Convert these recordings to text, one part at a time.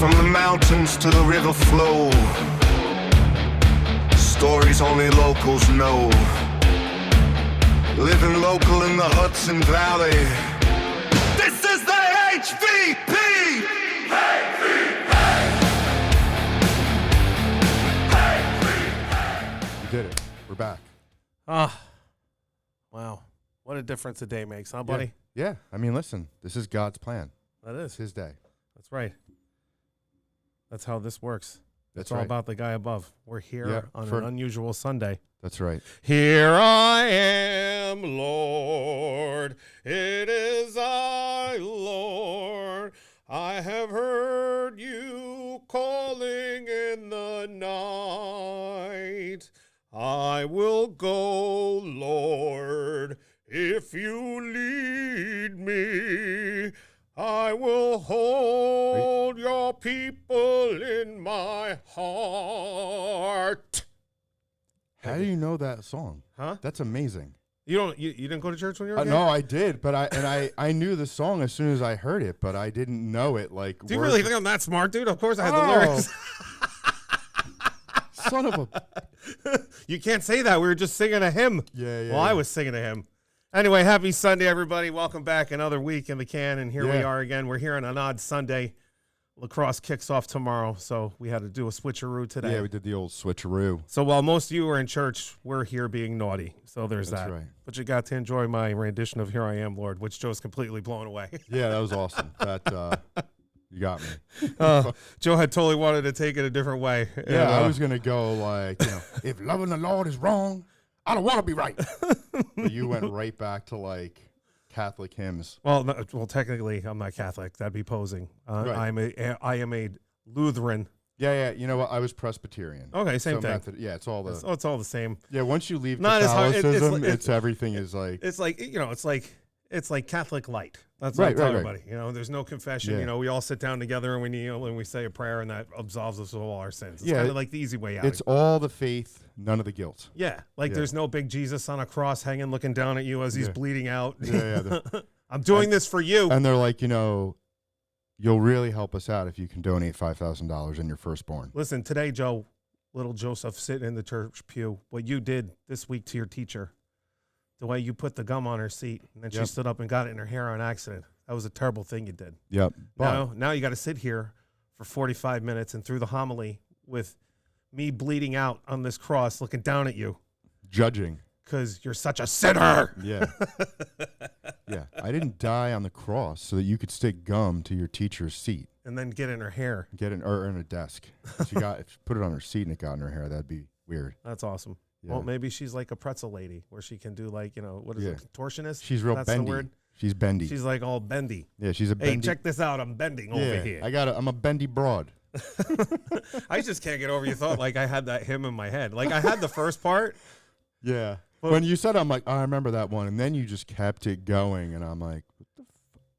From the mountains to the river flow, stories only locals know. Living local in the Hudson Valley. This is the HVP! We did it. We're back. Wow. What a difference a day makes, huh, buddy? Yeah. I mean, listen, this is God's plan. That is. It's his day. That's right. That's how this works. That's It's all right. about the guy above. We're here on an unusual Sunday. That's right. Here I am, Lord. It is I, Lord. I have heard you calling in the night. I will go, Lord, if you lead me. I will hold your people in my heart. How do you know that song? Huh? That's amazing. You didn't go to church when you were a kid? No, I did, but I knew the song as soon as I heard it, but I didn't know it like. Do you really think I'm that smart, dude? Of course I had the lyrics. Son of a. You can't say that. We were just singing a hymn. Yeah. Well, I was singing a hymn. Anyway, happy Sunday, everybody. Welcome back. Another week in the can, and here we are again. We're here on an odd Sunday. Lacrosse kicks off tomorrow, so we had to do a switcheroo today. Yeah, we did the old switcheroo. So while most of you are in church, we're here being naughty. So there's That's that. right. But you got to enjoy my rendition of Here I Am, Lord, which Joe's completely blown away. Yeah, that was awesome. That you got me. Joe had totally wanted to take it a different way. Yeah, And, I was gonna go like, if loving the Lord is wrong, I don't want to be right. But you went right back to like Catholic hymns. Well, technically, I'm not Catholic. That'd be posing. Right. I am a Lutheran. Yeah. You know what? I was Presbyterian. Okay, same thing. Yeah, it's all the. It's all the same. Yeah, once you leave Not as hard- Catholicism, it's everything is like. It's like Catholic light. That's Right, what I tell right, everybody. There's no confession. Yeah. We all sit down together and we kneel and we say a prayer, and that absolves us of all our sins. It's Yeah, kind of like the easy way out. It's all the faith, none of the guilt. Yeah, there's no big Jesus on a cross hanging, looking down at you as he's bleeding out. Yeah. I'm doing this for you. And they're like, you'll really help us out if you can donate $5,000 in your firstborn. Listen, today, Joe, little Joseph sitting in the church pew, what you did this week to your teacher, the way you put the gum on her seat, and then she stood up and got it in her hair on accident. That was a terrible thing you did. Yep. Now you got to sit here for 45 minutes and through the homily with me bleeding out on this cross looking down at you. Judging. Because you're such a sinner. Yeah. Yeah. I didn't die on the cross so that you could stick gum to your teacher's seat. And then get in her hair. Or in a desk. If you put it on her seat and it got in her hair, that'd be weird. That's awesome. Yeah. Well, maybe she's like a pretzel lady where she can do like, what is it, contortionist? She's real That's bendy. the word? She's bendy. She's like all bendy. Yeah, she's a bendy. Hey, check this out. I'm bending over here. I'm a bendy broad. I just can't get over you thought like I had that hymn in my head. Like I had the first part. Yeah. Well, when you said it, I'm like, I remember that one. And then you just kept it going. And I'm like, what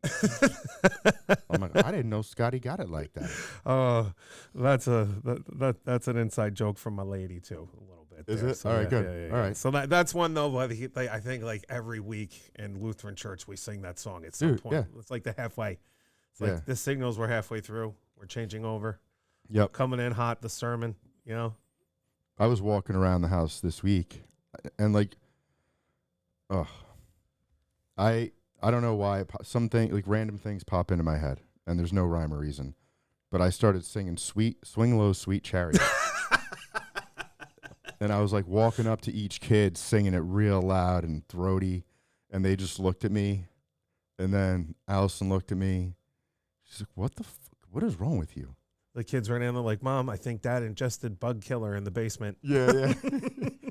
the I'm like, I didn't know Scotty got it like that. Oh, that's an inside joke from my lady too, a little bit. Is there. it? So, All right, yeah, good. yeah. All right. So that's one though. But I think like every week in Lutheran church we sing that song at some point. Yeah. It's like the halfway. It's like this signals we're halfway through. We're changing over. Yep. Coming in hot. The sermon. I was walking around the house this week, and like, I don't know why random things pop into my head, and there's no rhyme or reason, but I started singing "Swing Low, Sweet Chariot," and I was like walking up to each kid singing it real loud and throaty, and they just looked at me, and then Allison looked at me. She's like, "What is wrong with you?" The kids ran in. They're like, "Mom, I think Dad ingested bug killer in the basement." Yeah.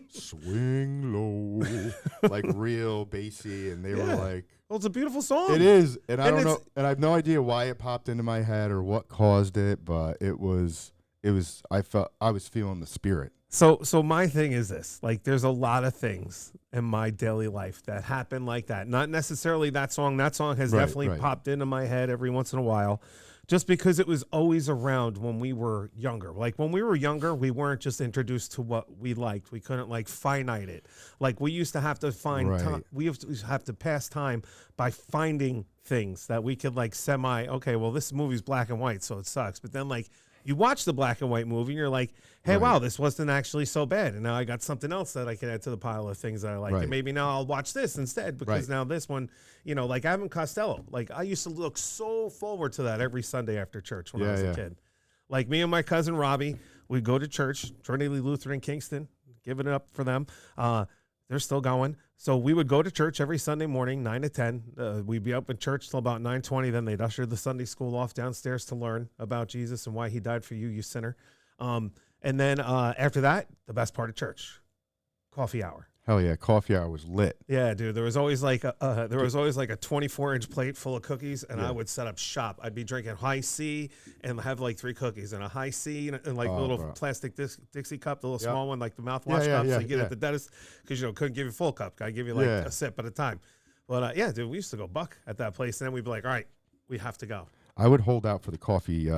Swing low, like real bassy, and they were like, "Well, it's a beautiful song." It is, and I don't know, and I have no idea why it popped into my head or what caused it, but it was. I was feeling the spirit. So my thing is this: like, there's a lot of things in my daily life that happen like that. Not necessarily that song. That song has definitely popped into my head every once in a while, just because it was always around when we were younger. Like when we were younger, we weren't just introduced to what we liked. We couldn't like finite it. Like we used to have to find time. We have to pass time by finding things that we could like okay, well, this movie's black and white, so it sucks. But then like you watch the black and white movie and you're like, hey, wow, this wasn't actually so bad. And now I got something else that I can add to the pile of things that I like. And maybe now I'll watch this instead because now this one, you know, like Abbott and Costello. Like I used to look so forward to that every Sunday after church when I was a kid. Like me and my cousin Robbie, we'd go to church, Trinity Lutheran in Kingston, giving it up for them. They're still going. So we would go to church every Sunday morning, 9 to 10. We'd be up in church till about 9:20. Then they'd usher the Sunday school off downstairs to learn about Jesus and why he died for you, you sinner. And then after that, the best part of church, coffee hour. Hell yeah, coffee hour was lit. Yeah, dude. There was always like a 24-inch plate full of cookies, and I would set up shop. I'd be drinking high C and have like 3 cookies and a high C and like little plastic Dixie cup, the little small one, like the mouthwash cup. So you get it at the dentist because couldn't give you full cup. I give you like a sip at a time. But yeah, dude, we used to go buck at that place, and then we'd be like, all right, we have to go. I would hold out for the coffee.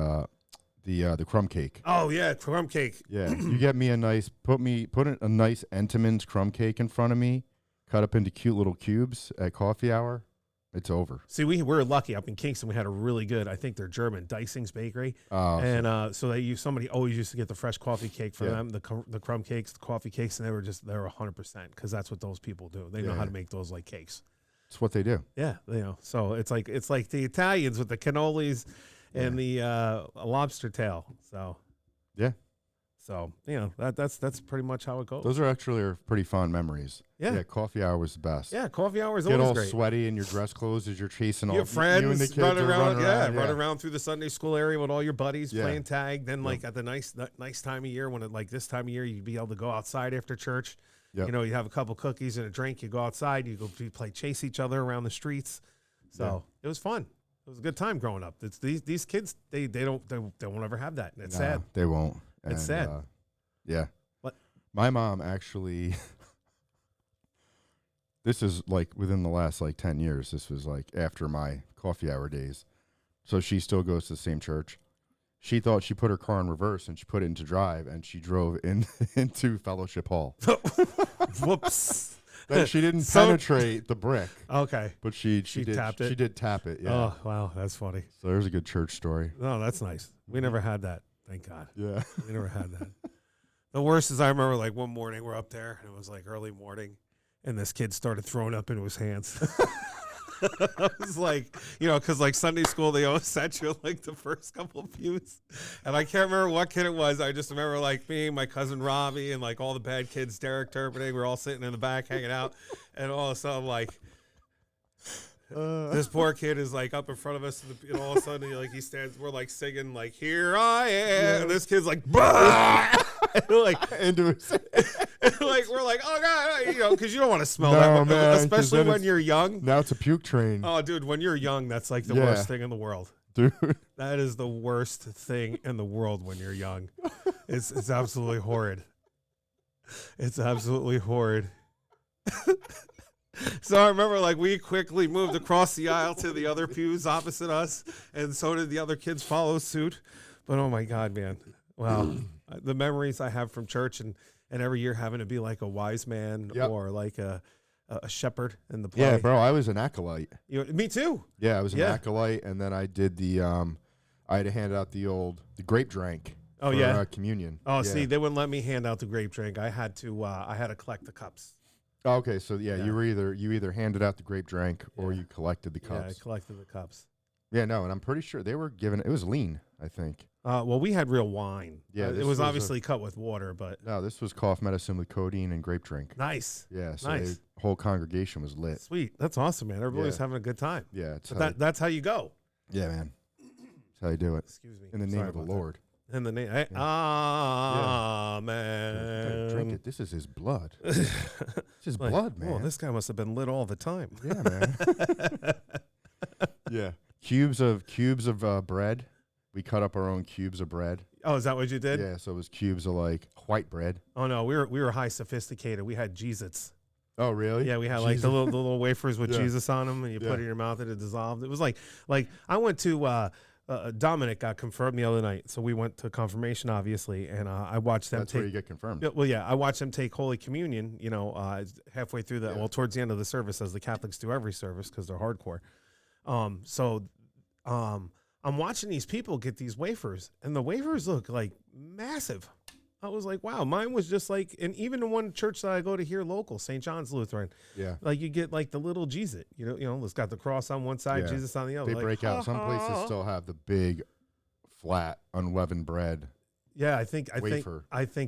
The crumb cake. Oh yeah, crumb cake. Yeah, you get me a nice put a nice Entenmann's crumb cake in front of me, cut up into cute little cubes at coffee hour. It's over. See, we're lucky up in Kingston. We had a really good, I think they're German, Dysing's Bakery, and so somebody always used to get the fresh coffee cake for them, the crumb cakes, the coffee cakes, and they were 100% because that's what those people do. They know how to make those like cakes. It's what they do. Yeah, you know. So it's like the Italians with the cannolis. And the lobster tail. So yeah. So you know that's pretty much how it goes. Those are actually pretty fond memories. Yeah, coffee hour was the best. Yeah, coffee hour is always great. Get all sweaty in your dress clothes as you're chasing all your friends. You and the kids run around. Run around through the Sunday school area with all your buddies playing tag. Then like at the nice time of year when this time of year you'd be able to go outside after church. Yep. You know, you have a couple cookies and a drink. You go outside. You play chase each other around the streets. So it was fun. It was a good time growing up. It's these kids. They won't ever have that. And it's sad. They won't. It's sad. Yeah. What? My mom actually. This is like within the last like 10 years. This was like after my coffee hour days. So she still goes to the same church. She thought she put her car in reverse and she put it into drive and she drove into Fellowship Hall. Whoops. Then she didn't penetrate the brick. Okay. But she tapped it. She did tap it. Yeah. Oh, wow. That's funny. So there's a good church story. Oh, that's nice. We never had that. Thank God. Yeah. We never had that. The worst is I remember like one morning we're up there and it was like early morning and this kid started throwing up into his hands. I was like, you know, because like Sunday school, they always sat you like the first couple of pews. And I can't remember what kid it was. I just remember like me, my cousin Robbie, and like all the bad kids, Derek Turpinning, we're all sitting in the back hanging out. And all of a sudden, like, this poor kid is like up in front of us. And all of a sudden, he stands, we're like singing, like, here I am. Yeah. And this kid's like, like into his like we're like, oh God, you know, because you don't want to smell that, man, especially when you're young. Now it's a puke train. Oh, dude, when you're young, that's like the worst thing in the world, dude. That is the worst thing in the world when you're young. It's absolutely horrid. It's absolutely horrid. So I remember, like, we quickly moved across the aisle to the other pews opposite us, and so did the other kids follow suit. But oh my God, man! Wow, the memories I have from church and every year having to be like a wise man or like a shepherd in the play. Yeah, bro, I was an acolyte. Me too. Yeah, I was an acolyte, and then I did the I had to hand out the grape drink. Oh for, communion. Oh, see, they wouldn't let me hand out the grape drink. I had to collect the cups. Oh, okay, so you either handed out the grape drink or you collected the cups. Yeah, I collected the cups. Yeah, no, and I'm pretty sure they were given. It was lean, I think. Well, we had real wine. Yeah, it was obviously cut with water, but no, this was cough medicine with codeine and grape drink. Nice. Yeah, so nice. the whole congregation was lit. Sweet, that's awesome, man. Everybody's having a good time. Yeah, that's how you go. Yeah, man. That's how you do it. Excuse me. In the name of the Lord. In the name, man. Drink it. This is his blood. It's his blood, man. Oh, this guy must have been lit all the time. Yeah, man. Yeah. Cubes of bread. We cut up our own cubes of bread. Oh, is that what you did? Yeah, so it was cubes of like white bread. Oh no, we were high sophisticated. We had Jesus. Oh really? Yeah, we had like the little wafers with Jesus on them, and you put it in your mouth and it dissolved. It was like I went to Dominic got confirmed the other night, so we went to confirmation, obviously, and I watched them. That's where you get confirmed. Yeah, well, yeah, I watched them take Holy Communion. Halfway through well, towards the end of the service, as the Catholics do every service because they're hardcore. I'm watching these people get these wafers, and the wafers look like massive. I was like, wow, mine was just like, and even the one church that I go to here local, St. John's Lutheran, Yeah, like you get like the little Jesus, it's got the cross on one side, Jesus on the other. They break out. Some places still have the big, flat, unleavened bread. Yeah, I think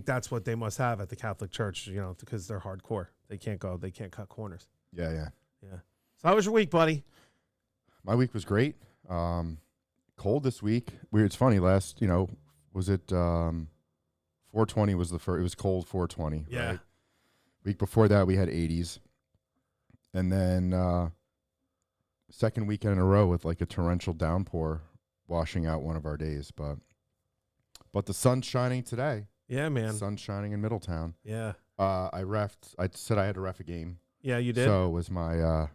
that's what they must have at the Catholic Church, because they're hardcore. They can't cut corners. Yeah. So how was your week, buddy? My week was great. Cold this week. Weird. It's funny. Last, was it 420 was the first. It was cold 420. Yeah. Right? Week before that, we had 80s. And then second weekend in a row with like a torrential downpour washing out one of our days. But the sun's shining today. Yeah, man. Sun's shining in Middletown. Yeah. I said I had to ref a game. Yeah, you did. So it was my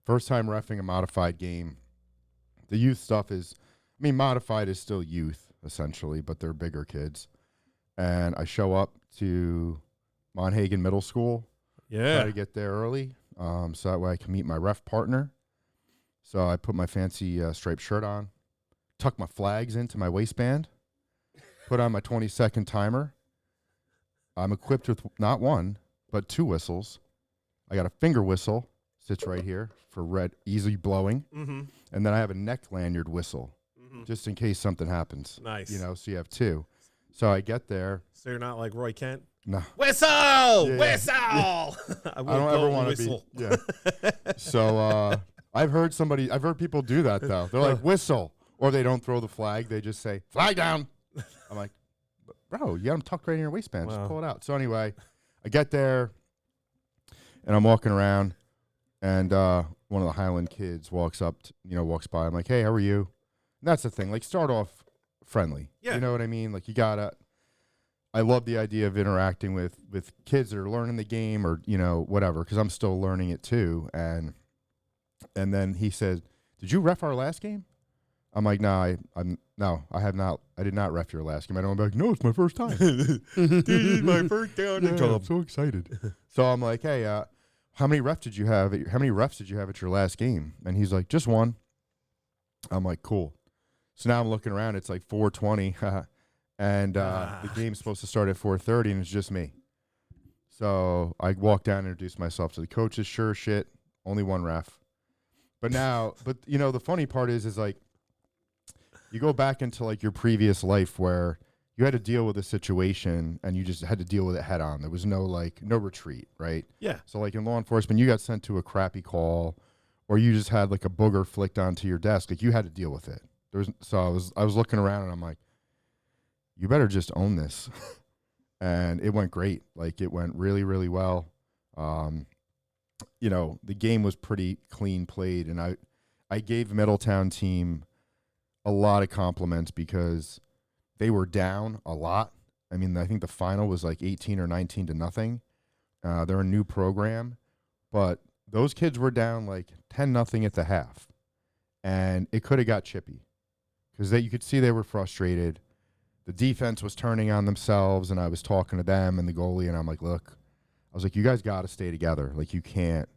first time reffing a modified game. The youth stuff is, modified is still youth, essentially, but they're bigger kids. And I show up to Monhagen Middle School. Yeah. Try to get there early, so that way I can meet my ref partner. So I put my fancy striped shirt on, tuck my flags into my waistband, put on my 20-second timer. I'm equipped with not one, but 2 whistles. I got a finger whistle, sits right here for red, easy blowing. Mm-hmm. And then I have a neck lanyard whistle, just in case something happens. Nice. So you have 2. So I get there. So you're not like Roy Kent? No. Whistle! Whistle! I don't ever want to be. Yeah. So I've heard people do that, though. They're like, whistle. Or they don't throw the flag. They just say, flag down. I'm like, bro, you got them tucked right in your waistband. Wow. Just pull it out. So anyway, I get there, and I'm walking around, and one of the Highland kids walks by. I'm like, hey, how are you? And that's the thing. Like, start off friendly. Yeah. You know what I mean? Like, I love the idea of interacting with kids that are learning the game or, whatever, because I'm still learning it too. And then he said, did you ref our last game? I'm like, no, I have not. I did not ref your last game. I don't be like, no, it's my first time. Dude, my first down the job. I'm so excited. So I'm like, hey, how many refs did you have? How many refs did you have at your last game? And he's like, just one. I'm like, cool. So now I'm looking around. It's like 4:20, and the game's supposed to start at 4:30, and it's just me. So I walk down and introduce myself to the coaches. Sure shit, only one ref. But the funny part is like, you go back into like your previous life where you had to deal with a situation and you just had to deal with it head on. There was no retreat, right? Yeah. So like in law enforcement, you got sent to a crappy call, or you just had like a booger flicked onto your desk. Like you had to deal with it. I was looking around and I'm like, you better just own this. And it went great. Like it went really, really well. The game was pretty clean played, and I gave Middletown team a lot of compliments because they were down a lot. I think the final was like 18 or 19-0. They're a new program, but those kids were down like 10-0 at the half, and it could have got chippy because you could see they were frustrated. The defense was turning on themselves, and I was talking to them and the goalie, and I'm like, look, I was like, you guys got to stay together. Like you can't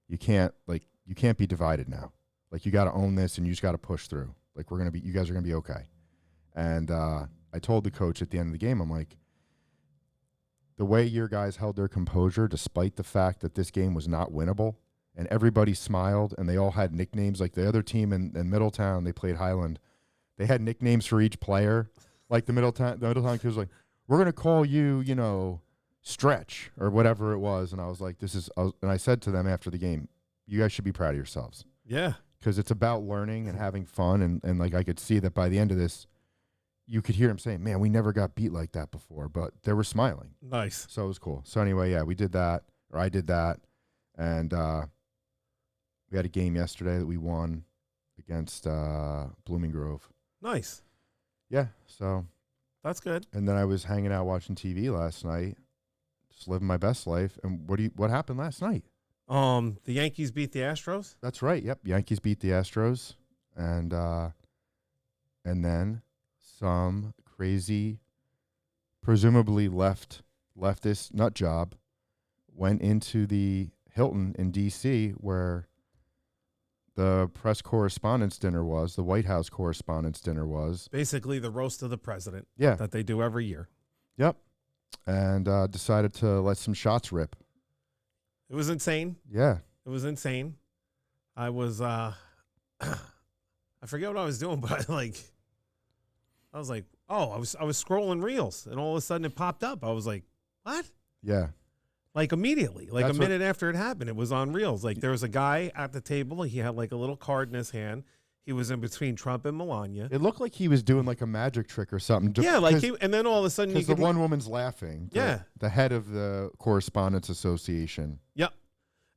be divided now. Like you got to own this, and you just got to push through. Like you guys are going to be okay. And I told the coach at the end of the game, I'm like, the way your guys held their composure, despite the fact that this game was not winnable, and everybody smiled, and they all had nicknames. Like the other team in Middletown, they played Highland. They had nicknames for each player. Like the Middletown kid was like, we're going to call you, Stretch or whatever it was. And I was like, and I said to them after the game, you guys should be proud of yourselves. Yeah. Because it's about learning and having fun. And like I could see that by the end of this, you could hear them saying, man, we never got beat like that before. But they were smiling. Nice. So it was cool. So anyway, yeah, we did that, or I did that. And we had a game yesterday that we won against Blooming Grove. Nice. Yeah, so. That's good. And then I was hanging out watching TV last night, just living my best life. And what happened last night? The Yankees beat the Astros? That's right. Yep. Yankees beat the Astros. And And then some crazy, presumably leftist nut job went into the Hilton in D.C. where the press correspondence dinner was, the White House correspondence dinner was. Basically the roast of the president. Yeah. That they do every year. Yep. And decided to let some shots rip. It was insane. Yeah. It was insane. I was, I forget what I was doing, but I was like, oh, I was scrolling reels, and all of a sudden it popped up. I was like, what? Yeah. Like immediately, like That's a minute after it happened, it was on reels. Like there was a guy at the table. He had like a little card in his hand. He was in between Trump and Melania. It looked like he was doing like a magic trick or something. Yeah, like and then all of a sudden you because the could, one woman's laughing. Yeah. The head of the Correspondents Association. Yep.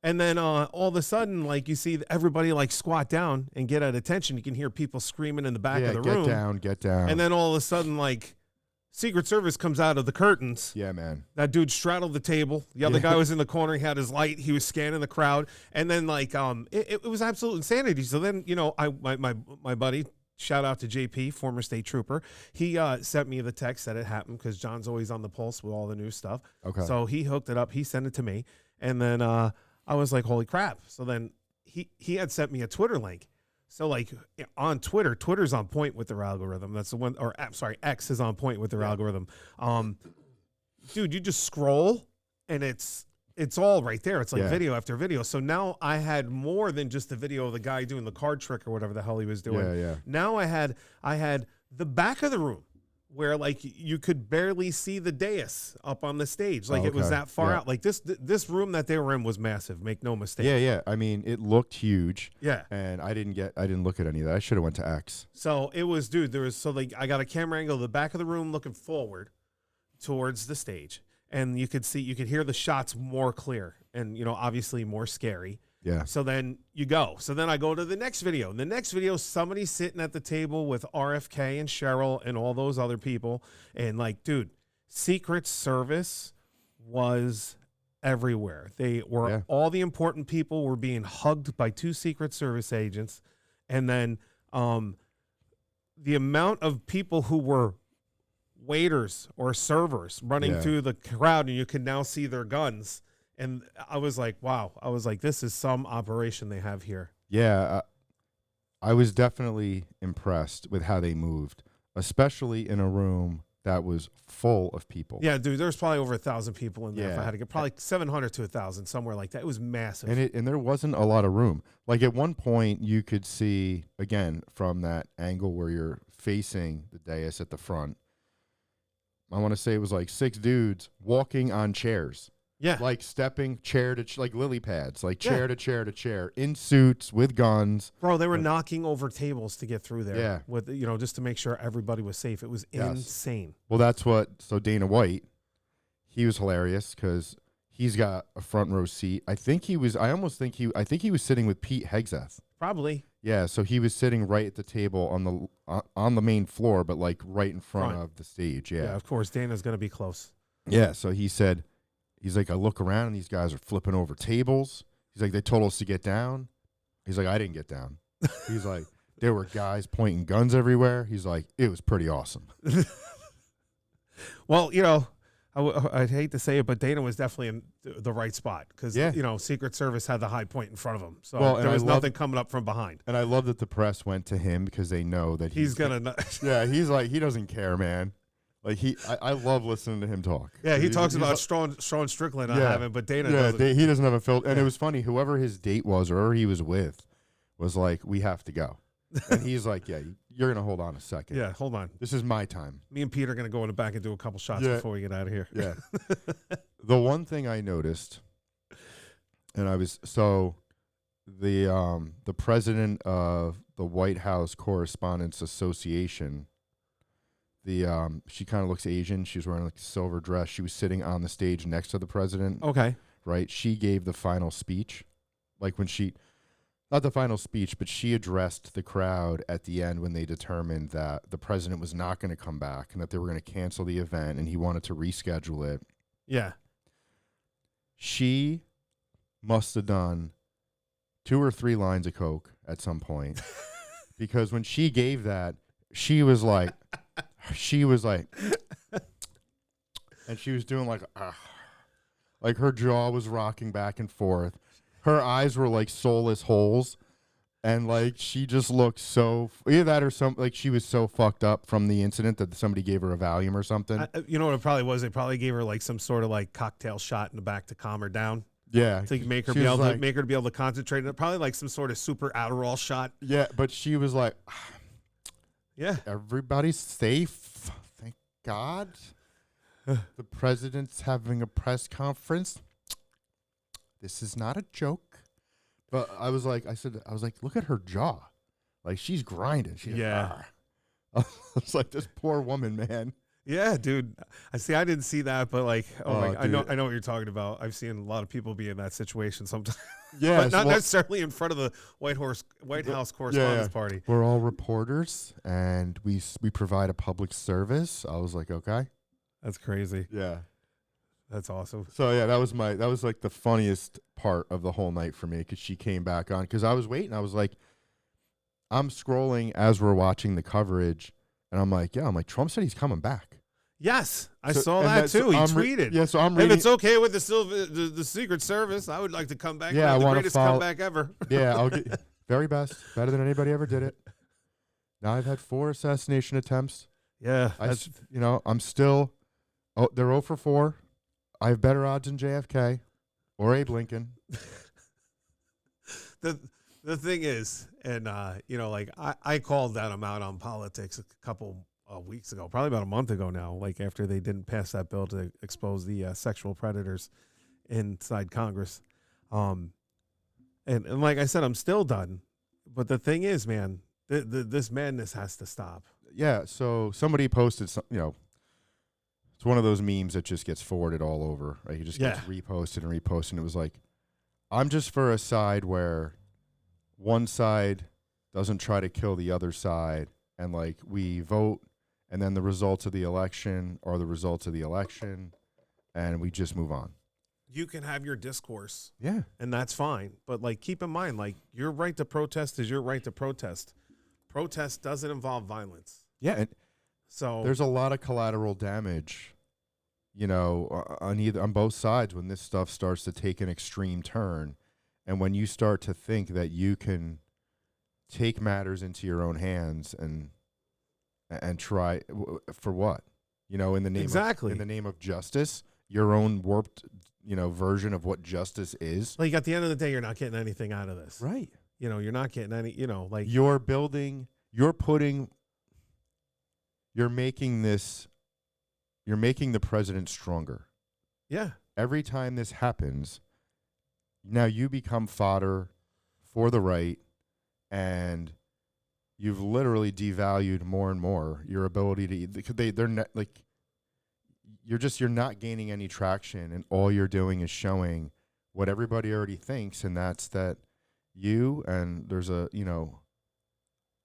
And then all of a sudden, like you see everybody like squat down and get at attention. You can hear people screaming in the back of the room. Get down. And then all of a sudden, like Secret Service comes out of the curtains. Yeah, man. That dude straddled the table. The other guy was in the corner. He had his light. He was scanning the crowd. And then like it was absolute insanity. So then, you know, my buddy, shout out to JP, former state trooper. He sent me the text that it happened because John's always on the pulse with all the new stuff. Okay. So he hooked it up. He sent it to me. And then I was like, holy crap. So then he had sent me a Twitter link. So like on Twitter, Twitter's on point with their algorithm. That's the one, or sorry, X is on point with their algorithm. Dude, you just scroll and it's all right there. It's like video after video. So now I had more than just the video of the guy doing the card trick or whatever the hell he was doing. Yeah. Now I had the back of the room where like you could barely see the dais up on the stage. Like it was that far out. Like this room that they were in was massive. Make no mistake. Yeah. I mean, it looked huge. Yeah. And I didn't look at any of that. I should have went to X. So it was, dude, I got a camera angle of the back of the room looking forward towards the stage. And you could hear the shots more clear and, you know, obviously more scary. Yeah. So then you go. So then I go to the next video. In the next video, somebody's sitting at the table with RFK and Cheryl and all those other people. And like, dude, Secret Service was everywhere. They were, all the important people were being hugged by 2 Secret Service agents. And then the amount of people who were waiters or servers running through the crowd, and you can now see their guns. And I was like, wow. I was like, this is some operation they have here. Yeah. I was definitely impressed with how they moved, especially in a room that was full of people. Yeah, dude, there was probably over 1,000 people in there. If I had to get probably 700 to 1,000, somewhere like that. It was massive. And there wasn't a lot of room. Like at one point you could see, again, from that angle where you're facing the dais at the front, I want to say it was like 6 dudes walking on chairs. Yeah. Like stepping chair to like lily pads, like chair to chair to chair in suits with guns. Bro, they were knocking over tables to get through there. Yeah. With, you know, just to make sure everybody was safe. It was insane. Well, so Dana White, he was hilarious because he's got a front row seat. I think he was sitting with Pete Hegseth. Probably. Yeah. So he was sitting right at the table on the main floor, but like right in front of the stage. Yeah. Yeah, of course. Dana's going to be close. Yeah. So he said, he's like, I look around and these guys are flipping over tables. He's like, they told us to get down. He's like, I didn't get down. He's like, there were guys pointing guns everywhere. He's like, it was pretty awesome. Well, you know, I'd hate to say it, but Dana was definitely in the right spot because, you know, Secret Service had the high point in front of him. So there was nothing coming up from behind. And I love that the press went to him because they know that he's going to. Yeah, he's like, he doesn't care, man. Like I love listening to him talk. Yeah, he talks about Sean Strickland not having, but Dana doesn't. He doesn't have a filter. And it was funny, whoever his date was or whoever he was with was like, we have to go. And he's like, yeah, you're going to hold on a second. Yeah, hold on. This is my time. Me and Pete are going to go in the back and do a couple shots before we get out of here. Yeah. The one thing I noticed, and I was, so the president of the White House Correspondents Association, she kind of looks Asian. She was wearing like a silver dress. She was sitting on the stage next to the president. Okay. Right. She gave the final speech. Like when not the final speech, but she addressed the crowd at the end when they determined that the president was not going to come back and that they were going to cancel the event and he wanted to reschedule it. Yeah. She must have done 2 or 3 lines of coke at some point because when she gave that, she was like, and she was doing like her jaw was rocking back and forth. Her eyes were like soulless holes. And like she just looked so either that or some like she was so fucked up from the incident that somebody gave her a Valium or something. You know what it probably was? They probably gave her like some sort of like cocktail shot in the back to calm her down. Yeah, to make her be able to concentrate. Probably like some sort of super Adderall shot. Yeah, but she was like, yeah, everybody's safe. Thank God. The president's having a press conference. This is not a joke. But I was like, look at her jaw. Like, she's grinding. Yeah. I was like, this poor woman, man. Yeah, dude. I didn't see that, but like, I know what you're talking about. I've seen a lot of people be in that situation sometimes. Yeah. But not necessarily in front of the White House Correspondents' Party. We're all reporters, and we provide a public service. I was like, okay. That's crazy. Yeah. That's awesome. So yeah, that was like the funniest part of the whole night for me because she came back on because I was waiting. I was like, I'm scrolling as we're watching the coverage, and I'm like, Trump said he's coming back. Yes, I saw that too. He tweeted. So I'm reading. If it's okay with the Secret Service, I would like to come back. Yeah, I want the greatest comeback ever. Yeah, I'll get very best, better than anybody ever did it. Now I've had 4 assassination attempts. Yeah, I'm still. Oh, they're 0 for 4. I have better odds than JFK or Abe Lincoln. The thing is, and like I called that him out on politics a couple weeks ago, probably about a month ago now. Like after they didn't pass that bill to expose the sexual predators inside Congress, and like I said, I'm still done. But the thing is, man, this madness has to stop. Yeah. So somebody posted some, it's one of those memes that just gets forwarded all over. Right? It just gets reposted and reposted. And it was like, I'm just for a side where one side doesn't try to kill the other side. And like we vote and then the results of the election are the results of the election. And we just move on. You can have your discourse. Yeah. And that's fine. But like, keep in mind, like your right to protest is your right to protest. Protest doesn't involve violence. Yeah. So there's a lot of collateral damage, on both sides when this stuff starts to take an extreme turn. And when you start to think that you can take matters into your own hands and try for what? In the name in the name of justice, your own warped, version of what justice is. Like at the end of the day, you're not getting anything out of this. Right. You're not getting any, like you're making the president stronger. Yeah. Every time this happens, now you become fodder for the right, and you've literally devalued more and more your ability to. They're not like you're not gaining any traction, and all you're doing is showing what everybody already thinks, and that's that you and there's a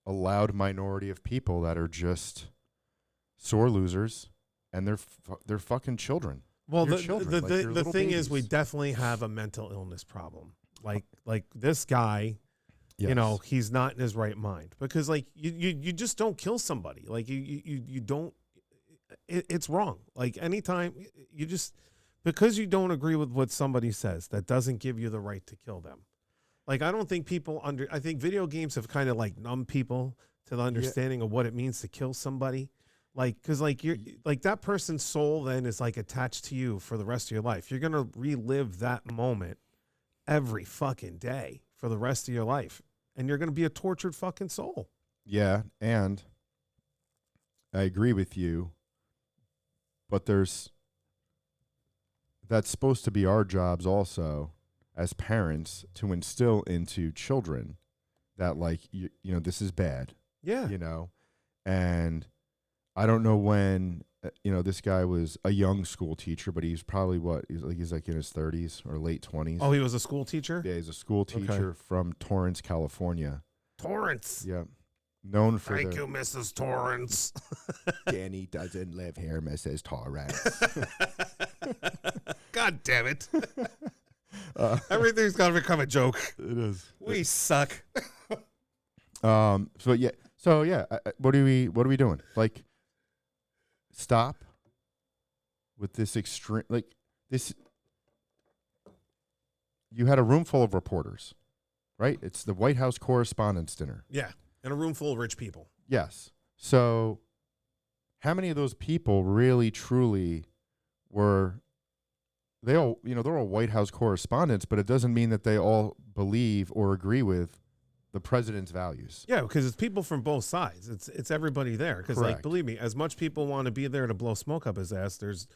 loud minority of people that are just sore losers, and they're fucking children. Well, the thing is, we definitely have a mental illness problem. Like this guy, yes. He's not in his right mind because like you just don't kill somebody. Like you don't. It's wrong. Like anytime because you don't agree with what somebody says, that doesn't give you the right to kill them. Like I don't think I think video games have kind of like numbed people to the understanding of what it means to kill somebody. Like, cause like you're like that person's soul then is like attached to you for the rest of your life. You're going to relive that moment every fucking day for the rest of your life. And you're going to be a tortured fucking soul. Yeah. And I agree with you, but that's supposed to be our jobs also as parents to instill into children that like, this is bad. Yeah. And I don't know when, this guy was a young school teacher, but he's probably he's like in his 30s or late 20s. Oh, he was a school teacher? Yeah, he's a school teacher from Torrance, California. Torrance. Yeah. Known for Thank you, Mrs. Torrance. Danny doesn't live here, Mrs. Torrance. God damn it. Everything's got to become a joke. It is. We suck. So So yeah, what are we doing? Like, stop with this extreme, like this. You had a room full of reporters, right? It's the White House Correspondents' Dinner. Yeah, and a room full of rich people. Yes. So, how many of those people really, truly were? They all, they're all White House correspondents, but it doesn't mean that they all believe or agree with the president's values. Yeah, because it's people from both sides. It's everybody there. Because, like, believe me, as much people want to be there to blow smoke up his ass, there's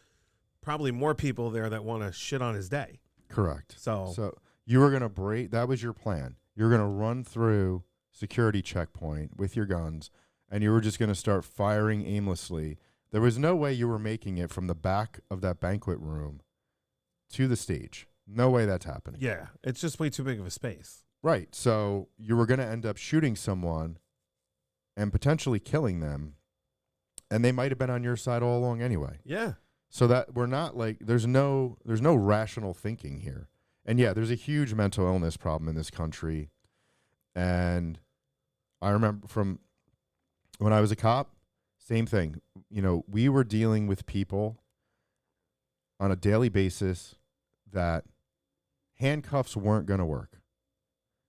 probably more people there that want to shit on his day. Correct. So you were gonna break. That was your plan. You're gonna run through security checkpoint with your guns, and you were just gonna start firing aimlessly. There was no way you were making it from the back of that banquet room to the stage. No way that's happening. Yeah, it's just way too big of a space. Right. So you were gonna end up shooting someone and potentially killing them, and they might have been on your side all along anyway. Yeah. So that we're not like there's no rational thinking here. And yeah, there's a huge mental illness problem in this country. And I remember from when I was a cop, same thing. We were dealing with people on a daily basis that handcuffs weren't going to work.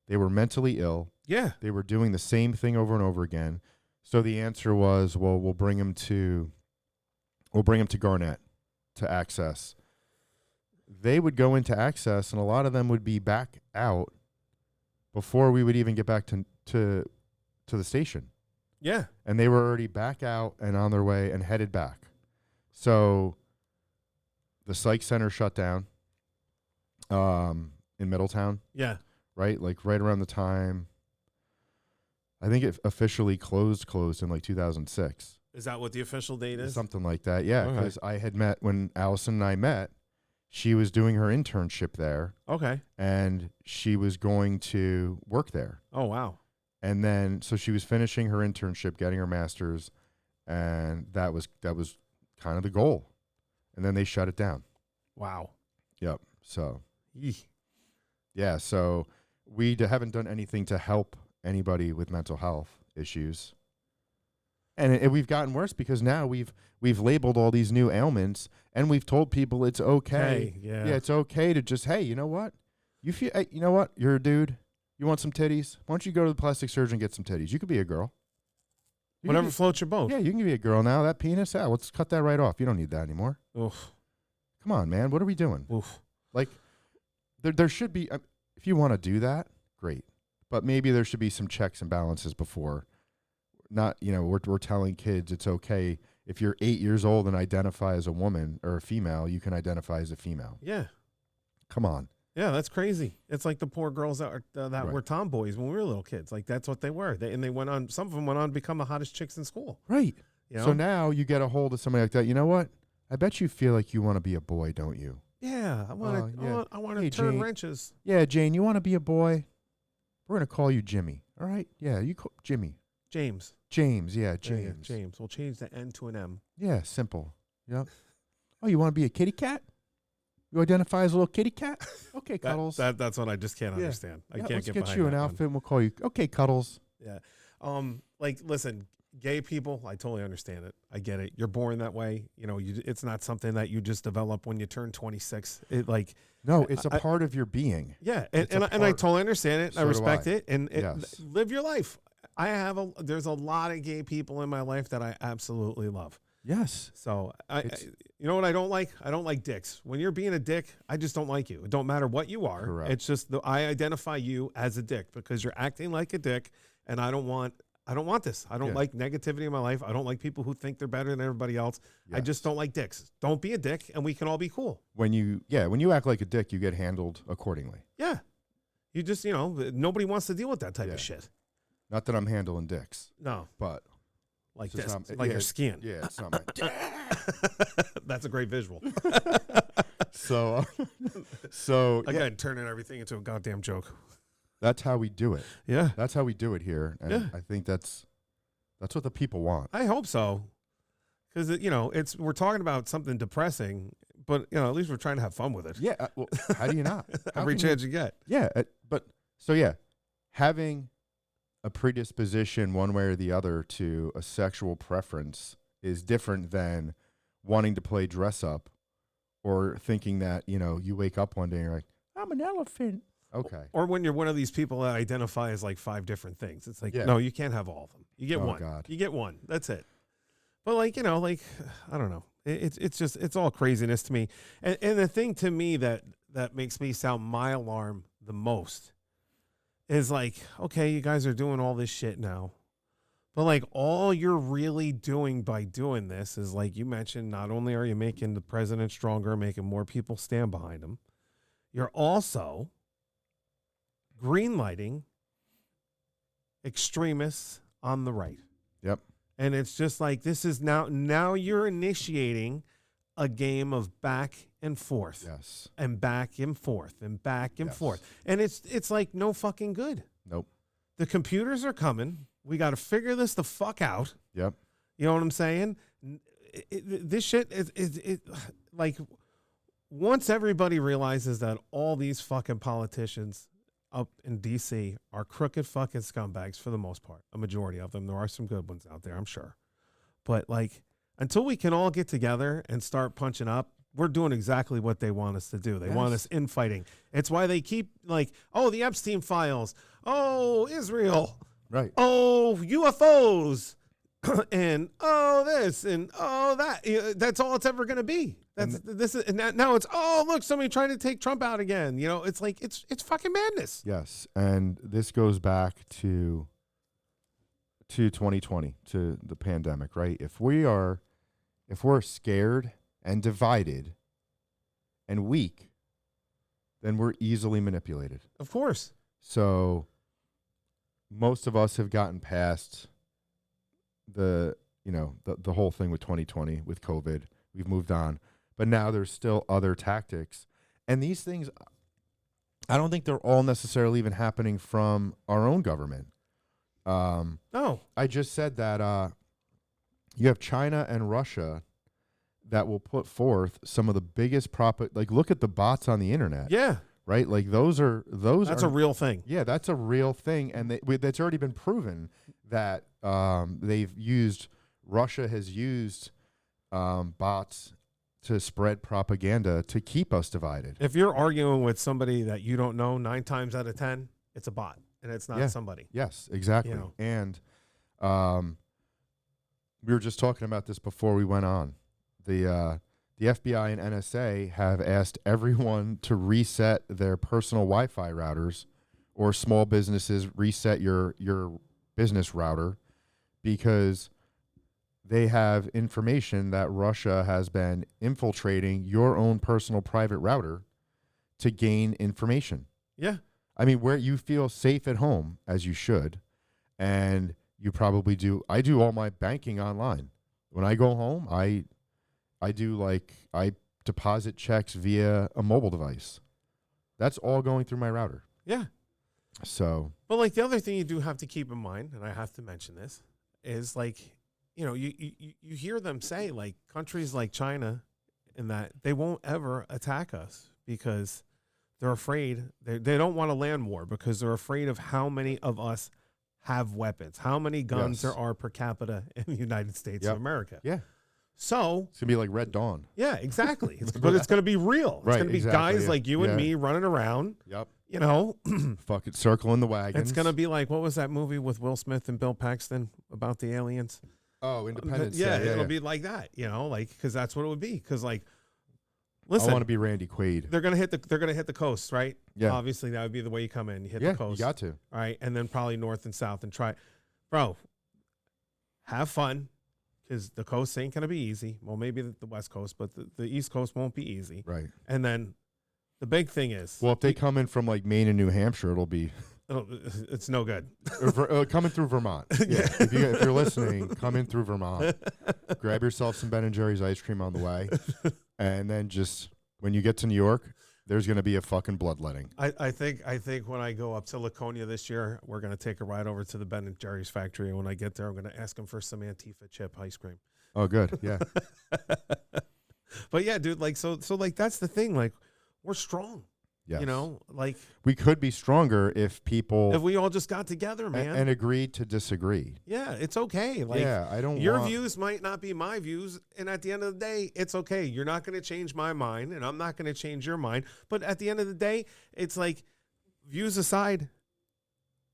They were mentally ill. Yeah. They were doing the same thing over and over again. So the answer was, well, we'll bring him to Garnett to access. They would go into access, and a lot of them would be back out before we would even get back to the station. Yeah. And they were already back out and on their way and headed back. So the psych center shut down in Middletown. Yeah. Right? Like right around the time, I think it officially closed in like 2006. Is that what the official date is? Something like that, yeah. Because I had met, when Allison and I met, she was doing her internship there. Okay. And she was going to work there. Oh, wow. And then, so she was finishing her internship, getting her master's, and that was kind of the goal. And then they shut it down. Wow. Yep. So, Eek. yeah, so we haven't done anything to help anybody with mental health issues. And we've gotten worse because now we've labeled all these new ailments, and we've told people it's okay. Hey, yeah. Yeah, it's okay to just, hey, you know what? Hey, you know what? You're a dude. You want some titties? Why don't you go to the plastic surgeon and get some titties? You could be a girl. Whatever floats your boat. Yeah, you can be a girl now. That penis, let's cut that right off. You don't need that anymore. Oof. Come on, man. What are we doing? Oof. Like, there should be, if you want to do that, great. But maybe there should be some checks and balances before. Not, we're telling kids it's okay. If you're 8 years old and identify as a woman or a female, you can identify as a female. Yeah. Come on. Yeah, that's crazy. It's like the poor girls that Right. were tomboys when we were little kids. Like, that's what they were. They went on. Some of them went on to become the hottest chicks in school. Right. You know? So now you get a hold of somebody like that. You know what? I bet you feel like you want to be a boy, don't you? Yeah, I want to. I want to turn Jane. wrenches. Yeah, Jane, you want to be a boy? We're going to call you Jimmy. All right? Yeah, you call Jimmy. James. James, yeah, Yeah, James. James. We'll change the N to an M. Yeah, simple. Yep. Oh, you want to be a kitty cat? You identify as a little kitty cat? Okay, Cuddles. That's what I just can't Yeah. understand. I Yeah, can't let's get get behind you an that one. outfit and we'll call you, okay, Cuddles. Yeah. Like, listen, gay people, I totally understand it. I get it. You're born that way. It's not something that you just develop when you turn 26. No, it's a part of your being. Yeah, It's a and I part. totally understand it. So I do respect I. it, and Yes. live your life. There's a lot of gay people in my life that I absolutely love. Yes. So you know what I don't like? I don't like dicks. When you're being a dick, I just don't like you. It don't matter what you are. Correct. It's just I identify you as a dick because you're acting like a dick, and I don't want this. I don't like negativity in my life. I don't like people who think they're better than everybody else. I just don't like dicks. Don't be a dick, and we can all be cool. When you act like a dick, you get handled accordingly. Yeah. You just, nobody wants to deal with that type of shit. Not that I'm handling dicks, No. but Like it's this. just not- Like yeah, your skin. Yeah, it's not my. That's a great visual. So Again, turning everything into a goddamn joke. that's how we do it. Yeah. That's how we do it here, and Yeah. I think that's what the people want. I hope so. Because, we're talking about something depressing, but, at least we're trying to have fun with it. Yeah. Well, how do you not? How Every can you- chance you get. Yeah, having a predisposition one way or the other to a sexual preference is different than wanting to play dress up or thinking that, you wake up one day and you're like, I'm an elephant. Okay. Or when you're one of these people that identify as like 5 different things. It's like, no, you can't have all of them. You get one. God. You get one. That's it. But like, I don't know. It's all craziness to me. And the thing to me that makes me sound my alarm the most is like, okay, you guys are doing all this shit now. But like all you're really doing by doing this is, like you mentioned, not only are you making the president stronger, making more people stand behind him, you're also greenlighting extremists on the right. Yep. And it's just like, this is now you're initiating a game of back and forth. Yes. And back and forth and back and forth. And it's like no fucking good. Nope. The computers are coming. We got to figure this the fuck out. Yep. You know what I'm saying? This shit is like, once everybody realizes that all these fucking politicians up in D.C. are crooked fucking scumbags for the most part, a majority of them. There are some good ones out there, I'm sure. But like, until we can all get together and start punching up, we're doing exactly what they want us to do. They want us infighting. It's why they keep like, oh, the Epstein files. Oh, Israel. Right. Oh, UFOs. And oh, this and oh, that. That's all it's ever going to be. Now it's, oh, look, somebody trying to take Trump out again. It's like, it's fucking madness. Yes. And this goes back to 2020, to the pandemic, right? If we're scared and divided and weak, then we're easily manipulated. Of course. So most of us have gotten past the whole thing with 2020, with COVID. We've moved on. But now there's still other tactics. And these things, I don't think they're all necessarily even happening from our own government. No. I just said that you have China and Russia that will put forth some of the biggest like, look at the bots on the internet. Yeah. Right? Like that's a real thing. Yeah, that's a real thing. And that's already been proven that Russia has used bots to spread propaganda to keep us divided. If you're arguing with somebody that you don't know, 9 times out of 10, it's a bot and it's not somebody. Yes, exactly. And we were just talking about this before we went on. The FBI and NSA have asked everyone to reset their personal Wi-Fi routers, or small businesses reset your business router, because they have information that Russia has been infiltrating your own personal private router to gain information. Yeah. I mean, where you feel safe at home, as you should, and you probably do. I do all my banking online. When I go home, I deposit checks via a mobile device. That's all going through my router. Yeah. So. But like, the other thing you do have to keep in mind, and I have to mention this, is like, you hear them say, like, countries like China and that they won't ever attack us because they're afraid. They don't want a land war because they're afraid of how many of us have weapons, how many guns there are per capita in the United States of America. Yeah. So it's going to be like Red Dawn. Yeah, exactly. But it's going to be real. It's going to be guys like you and me running around. Yep. Fucking circling the wagons. It's going to be like, what was that movie with Will Smith and Bill Paxton about the aliens? Oh, Independence. It'll be like that, because that's what it would be. Because like, listen, I want to be Randy Quaid. They're gonna hit the coast, right? Yeah. Obviously, that would be the way you come in. You hit the coast. You got to. All right, and then probably north and south and try, bro. Have fun, because the coast ain't gonna be easy. Well, maybe the West Coast, but the East Coast won't be easy. Right. And then the big thing is, well, if they come in from like Maine and New Hampshire, it'll be. It's no good. Coming through Vermont. Yeah. if you're listening, come in through Vermont. Grab yourself some Ben & Jerry's ice cream on the way. And then just when you get to New York, there's going to be a fucking bloodletting. I think when I go up to Laconia this year, we're going to take a ride over to the Ben & Jerry's factory. And when I get there, I'm going to ask them for some Antifa chip ice cream. Oh, good. Yeah. But yeah, dude, like, so like, that's the thing. Like, we're strong. Yes. You know, like we could be stronger if people if we all just got together, man, and agreed to disagree. yeah, it's okay. Like, I don't your want, views might not be my views, and at the end of the day, it's okay. You're not going to change my mind, and I'm not going to change your mind. But at the end of the day, it's like, views aside,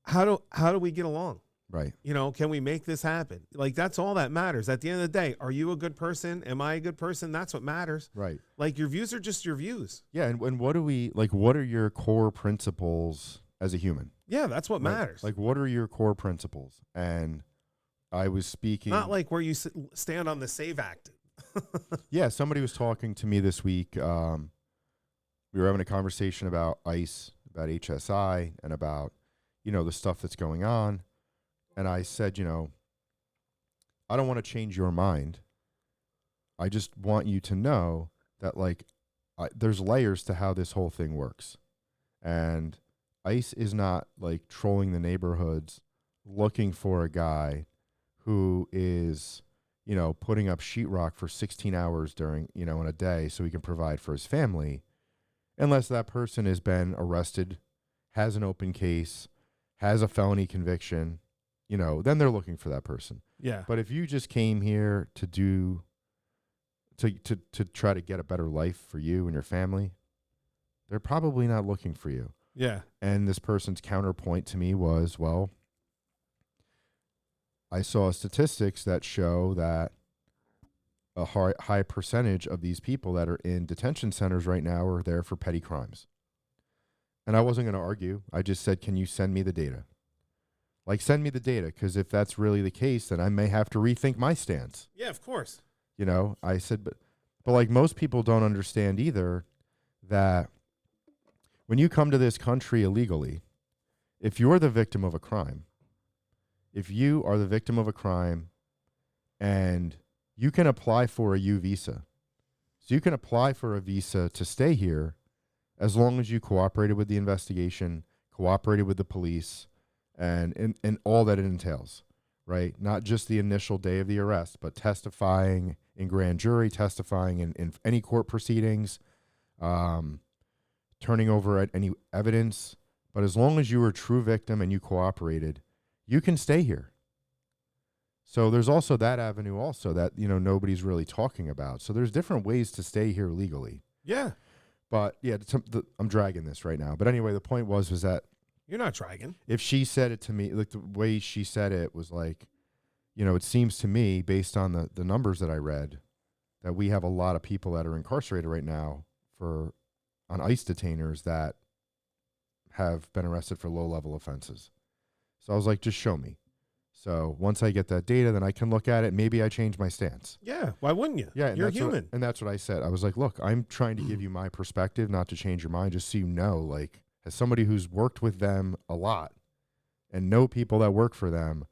how do we get along? right. You know, can we make this happen? Like, that's all that matters. At the end of the day, are you a good person? Am I a good person? That's what matters. Right. Like, your views are just your views. Yeah, and what do we like? What are your core principles as a human? Yeah, that's what Right? matters. Like, what are your core principles? And I was speaking. Not like where you stand on the SAVE Act. Yeah, somebody was talking to me this week. We were having a conversation about ICE, about HSI, and about, you know, the stuff that's going on. And I said, you know, I don't want to change your mind. I just want you to know that, like, there's layers to how this whole thing works. And ICE is not, like, trolling the neighborhoods looking for a guy who is, you know, putting up sheetrock for 16 hours during, you know, in a day so he can provide for his family, unless that person has been arrested, has an open case, has a felony conviction, you know, then they're looking for that person. Yeah. But if you just came here to try to get a better life for you and your family, they're probably not looking for you. Yeah. And this person's counterpoint to me was, well, I saw statistics that show that a high percentage of these people that are in detention centers right now are there for petty crimes. And I wasn't going to argue. I just said, can you send me the data? Like, send me the data, because if that's really the case, then I may have to rethink my stance. Yeah, of course. You know, I said, but like, most people don't understand either that when you come to this country illegally, if you're the victim of a crime, if you are the victim of a crime and you can apply for a U visa, so you can apply for a visa to stay here as long as you cooperated with the investigation, cooperated with the police, and all that it entails, right? Not just the initial day of the arrest, but testifying in grand jury, testifying in any court proceedings, turning over any evidence. But as long as you were a true victim and you cooperated, you can stay here. So there's also that avenue also that, you know, nobody's really talking about. So there's different ways to stay here legally. Yeah. But yeah, I'm dragging this right now. But anyway, the point was that You're not dragging. if she said it to me, like the way she said it was like, you know, it seems to me, based on the numbers that I read, that we have a lot of people that are incarcerated right now on ICE detainers that have been arrested for low-level offenses. So I was like, just show me. So once I get that data, then I can look at it. Maybe I change my stance. Yeah. Why wouldn't you? Yeah, and You're that's what- human. and that's what I said. I was like, look, I'm trying to give you my perspective, not to change your mind, just so you know, like, as somebody who's worked with them a lot and know people that work for them,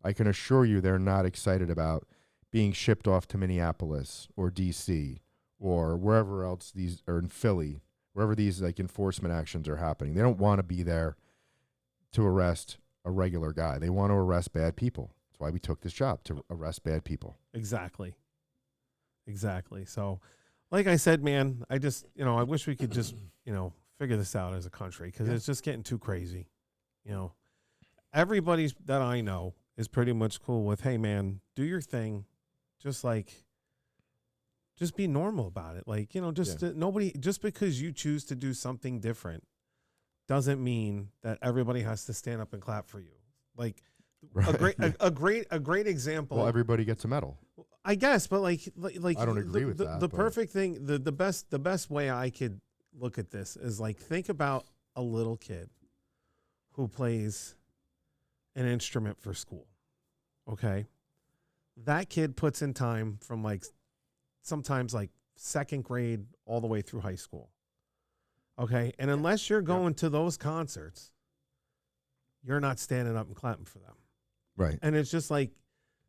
I can assure you they're not excited about being shipped off to Minneapolis or DC or wherever else these, or in Philly, wherever these like enforcement actions are happening. They don't want to be there to arrest a regular guy. They want to arrest bad people. That's why we took this job, to arrest bad people. Exactly. So, like I said, man, I just, you know, I wish we could just, you know, figure this out as a country, because it's just getting too crazy. You know, everybody that I know is pretty much cool with, hey, man, do your thing. Just be normal about it. Like, you know, nobody, just because you choose to do something different doesn't mean that everybody has to stand up and clap for you. Like, Right. a great example. Well, everybody gets a medal. I guess, but like I don't agree with that. The but perfect thing, the best way I could look at this is, like, think about a little kid who plays an instrument for school. Okay, that kid puts in time from, like, sometimes like second grade all the way through high school. Okay, and unless you're going to those concerts, you're not standing up and clapping for them. Right. And it's just like,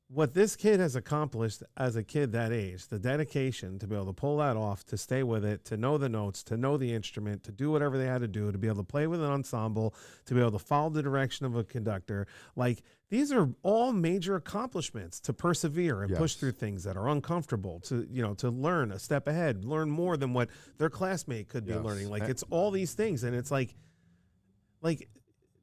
what this kid has accomplished as a kid that age, the dedication to be able to pull that off, to stay with it, to know the notes, to know the instrument, to do whatever they had to do, to be able to play with an ensemble, to be able to follow the direction of a conductor. Like, these are all major accomplishments to persevere and push through things that are uncomfortable, to, you know, to learn a step ahead, learn more than what their classmate could be learning. Like, it's all these things. And it's like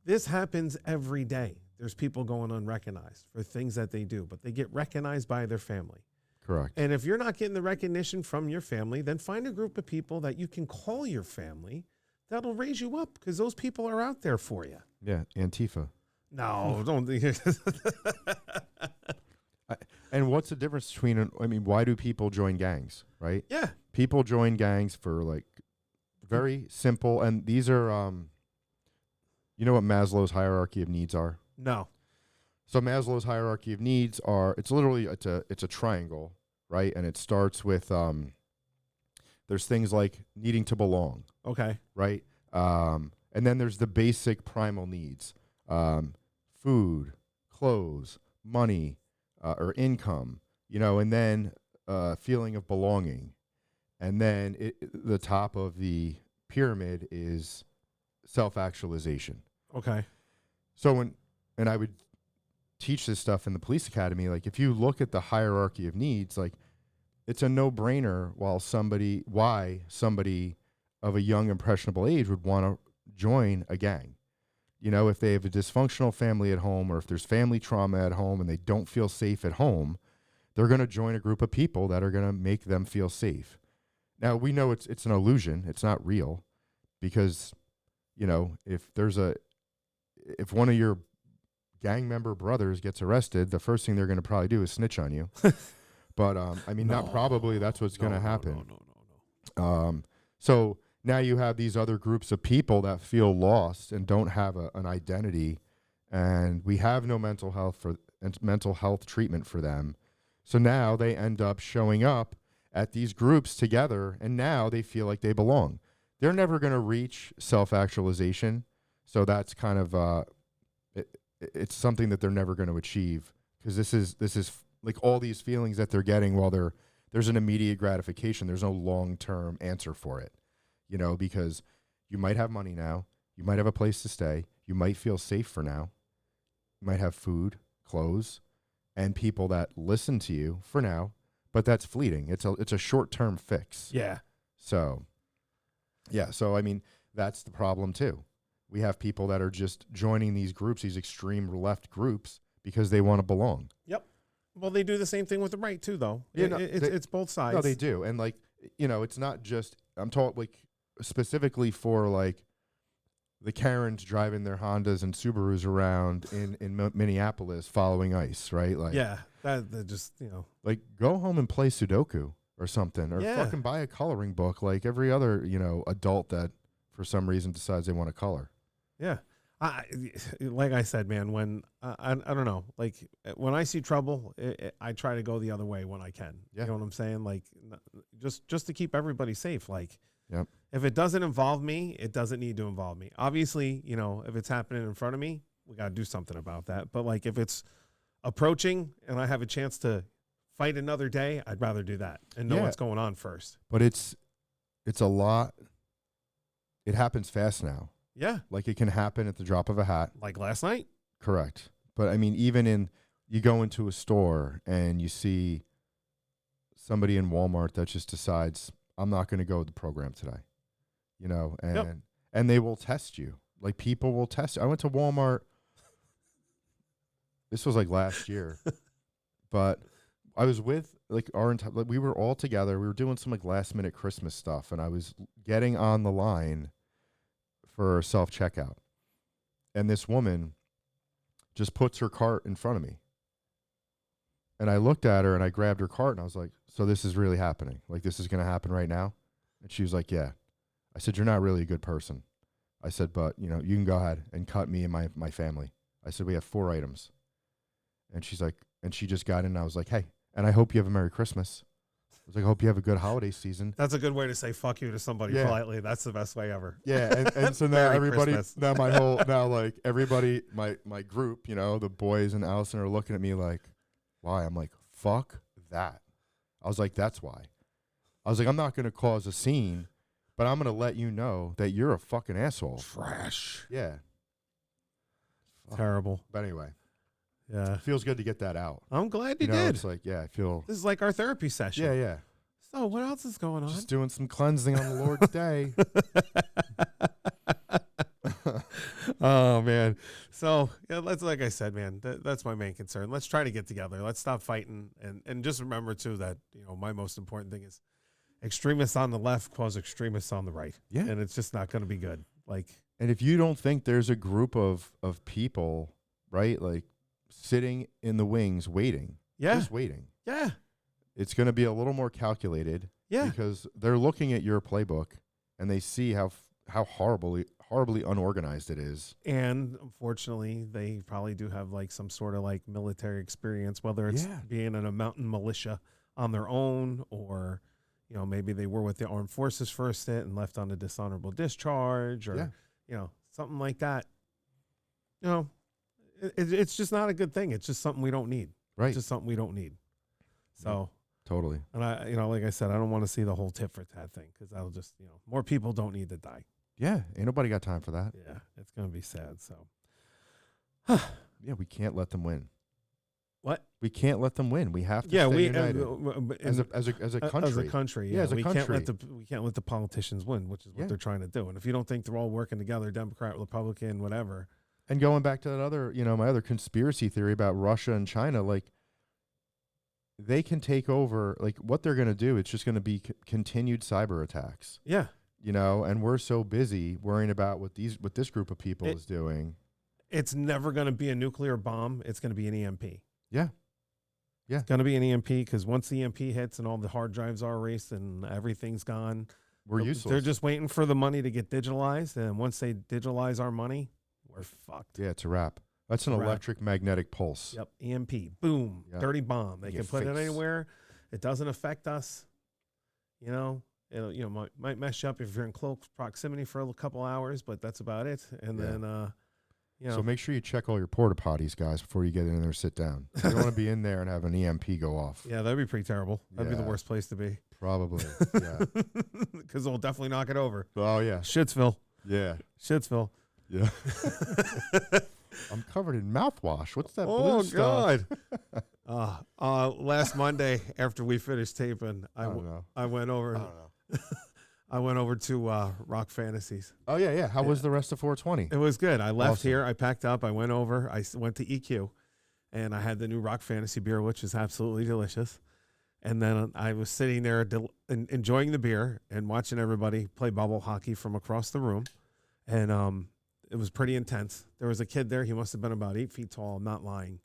this happens every day. There's people going unrecognized for things that they do, but they get recognized by their family. Correct. And if you're not getting the recognition from your family, then find a group of people that you can call your family that'll raise you up, because those people are out there for you. Yeah, Antifa. No, don't. And what's the difference between, I mean, why do people join gangs, right? Yeah. People join gangs for like very simple, and these are, you know what Maslow's hierarchy of needs are? No. So Maslow's hierarchy of needs are, it's literally, it's a triangle, right? And it starts with, there's things like needing to belong. Okay. Right? And then there's the basic primal needs, food, clothes, money, or income, you know, and then feeling of belonging. And then the top of the pyramid is self-actualization. Okay. So and I would teach this stuff in the police academy, like if you look at the hierarchy of needs, like it's a no-brainer why somebody of a young, impressionable age would want to join a gang. You know, if they have a dysfunctional family at home, or if there's family trauma at home and they don't feel safe at home, they're going to join a group of people that are going to make them feel safe. Now, we know it's an illusion. It's not real, because, you know, if one of your gang member brothers gets arrested, the first thing they're going to probably do is snitch on you. But, I mean, not probably, that's what's going to happen. No. So now you have these other groups of people that feel lost and don't have an identity, and we have no mental health treatment for them. So now they end up showing up at these groups together, and now they feel like they belong. They're never going to reach self-actualization, so that's kind of it's something that they're never going to achieve, because this is like all these feelings that they're getting while there's an immediate gratification. There's no long-term answer for it, you know, because you might have money now, you might have a place to stay, you might feel safe for now, you might have food, clothes, and people that listen to you for now, but that's fleeting. It's a short-term fix. Yeah. So, yeah. So, I mean, that's the problem too. We have people that are just joining these groups, these extreme left groups, because they want to belong. Yep. Well, they do the same thing with the right too, though. Yeah, It's both sides. No, they do. And like, you know, it's not just, I'm talking like specifically for like the Karens driving their Hondas and Subarus around in Minneapolis following ICE, right? Like, yeah, that just, you know, like go home and play Sudoku or something, or fucking buy a coloring book like every other, you know, adult that for some reason decides they want to color. Yeah. Like I said, man, when I don't know, like when I see trouble, I try to go the other way when I can. Yeah. You know what I'm saying? Like just to keep everybody safe. Like, yep. If it doesn't involve me, it doesn't need to involve me. Obviously, you know, if it's happening in front of me, we got to do something about that. But like if it's approaching and I have a chance to fight another day, I'd rather do that and know what's going on first. But it's a lot. It happens fast now. Yeah. Like it can happen at the drop of a hat. Like last night. Correct. But I mean, even you go into a store and you see somebody in Walmart that just decides, I'm not going to go with the program today, you know, and they will test you. Like people will test you. I went to Walmart. This was like last year, but I was with like we were all together. We were doing some like last minute Christmas stuff, and I was getting on the line for self-checkout. And this woman just puts her cart in front of me. And I looked at her and I grabbed her cart and I was like, so this is really happening? Like this is going to happen right now? And she was like, yeah. I said, you're not really a good person. I said, but you know, you can go ahead and cut me and my family. I said, we have 4 items. And she's like, and she just got in and I was like, hey, and I hope you have a Merry Christmas. I was like, I hope you have a good holiday season. That's a good way to say fuck you to somebody politely. That's the best way ever. Yeah, and so now everybody, like everybody, my group, you know, the boys and Allison are looking at me like, Why? I'm like, fuck that. I was like, that's why. I was like, I'm not going to cause a scene, but I'm going to let you know that you're a fucking asshole. Trash. Yeah. Terrible. But anyway. Yeah. It feels good to get that out. I'm glad you know, did. It's like, yeah, I feel. This is like our therapy session. Yeah. So what else is going on? Just doing some cleansing on the Lord's day. Oh man. So yeah, that's like I said, man. That's my main concern. Let's try to get together. Let's stop fighting, and just remember too that my most important thing is extremists on the left cause extremists on the right. Yeah, and it's just not going to be good. Like, and if you don't think there's a group of people, right, like sitting in the wings waiting, just waiting. Yeah, it's going to be a little more calculated. Yeah, because they're looking at your playbook and they see how horribly unorganized it is. And unfortunately, they probably do have like some sort of like military experience, whether it's being in a mountain militia on their own, or maybe they were with the armed forces for a stint and left on a dishonorable discharge, or something like that. It's just not a good thing. It's just something we don't need. Right. It's just something we don't need. So totally. And I, like I said, I don't want to see the whole tit for tat thing, because that'll just, more people don't need to die. Yeah, ain't nobody got time for that. Yeah, it's gonna be sad. So, yeah, we can't let them win. What? We can't let them win. We have to stay united as a country. As a country, yeah, as a country. We can't let the politicians win, which is what they're trying to do. And if you don't think they're all working together, Democrat, Republican, whatever. And going back to that other, my other conspiracy theory about Russia and China, like, they can take over. Like, what they're going to do, it's just going to be continued cyber attacks. Yeah. And we're so busy worrying about what this group of people is doing. It's never going to be a nuclear bomb. It's going to be an EMP. Yeah. Yeah. It's going to be an EMP, because once the EMP hits and all the hard drives are erased and everything's gone, we're useless. They're just waiting for the money to get digitalized. And once they digitalize our money, we're fucked. Yeah, it's a wrap. That's an electric magnetic pulse. Yep. EMP. Boom. Yep. Dirty bomb. They can put it anywhere. It doesn't affect us. It might mess you up if you're in close proximity for a couple hours, but that's about it. And then, So make sure you check all your porta potties, guys, before you get in there and sit down. You don't want to be in there and have an EMP go off. Yeah, that'd be pretty terrible. That'd be the worst place to be. Probably. Yeah. Because they'll definitely knock it over. Oh, yeah. Shitsville. Yeah. Shitsville. Yeah. I'm covered in mouthwash. What's that blue stuff? Oh, God. Last Monday, after we finished taping, I went over. I don't know. I went over to Rock Fantasies. Oh, yeah. How was the rest of 420? It was good. I left here. I packed up. I went over. I went to EQ, and I had the new Rock Fantasy beer, which is absolutely delicious. And then I was sitting there enjoying the beer and watching everybody play bubble hockey from across the room. And it was pretty intense. There was a kid there. He must have been about 8 feet tall. I'm not lying.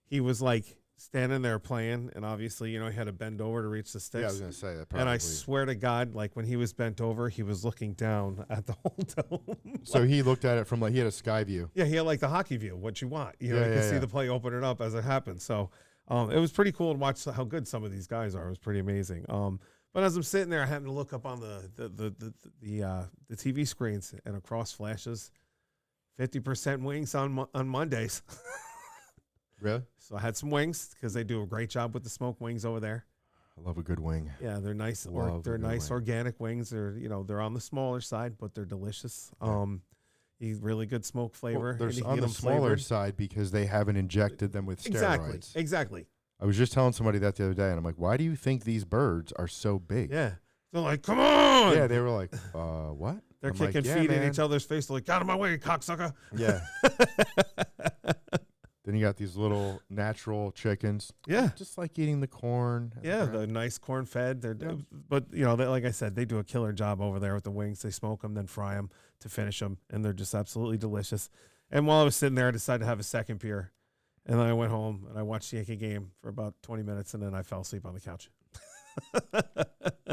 He was like standing there playing, and obviously, he had to bend over to reach the sticks. Yeah, I was going to say that probably. And I swear to God, like when he was bent over, he was looking down at the whole dome. So he looked at it from he had a sky view. Yeah, he had like the hockey view, what you want. You can see the play open it up as it happens. So it was pretty cool to watch how good some of these guys are. It was pretty amazing. But as I'm sitting there, I happened to look up on the TV screens, and across flashes 50% wings on Mondays. Really? So I had some wings, because they do a great job with the smoked wings over there. I love a good wing. Yeah, they're nice. They're nice organic wings. They're they're on the smaller side, but they're delicious. Really good smoke flavor. Well, they're on the smaller side because they haven't injected them with steroids. Exactly. I was just telling somebody that the other day, and I'm like, why do you think these birds are so big? Yeah. They're like, come on. Yeah, they were like, what? They're kicking feet in each other's face. They're like, get out of my way, cocksucker. Yeah. Then you got these little natural chickens. Yeah. Just like eating the corn. Yeah, the nice corn fed. But, like I said, they do a killer job over there with the wings. They smoke them, then fry them to finish them, and they're just absolutely delicious. And while I was sitting there, I decided to have a second beer. And then I went home, and I watched the Yankee game for about 20 minutes, and then I fell asleep on the couch.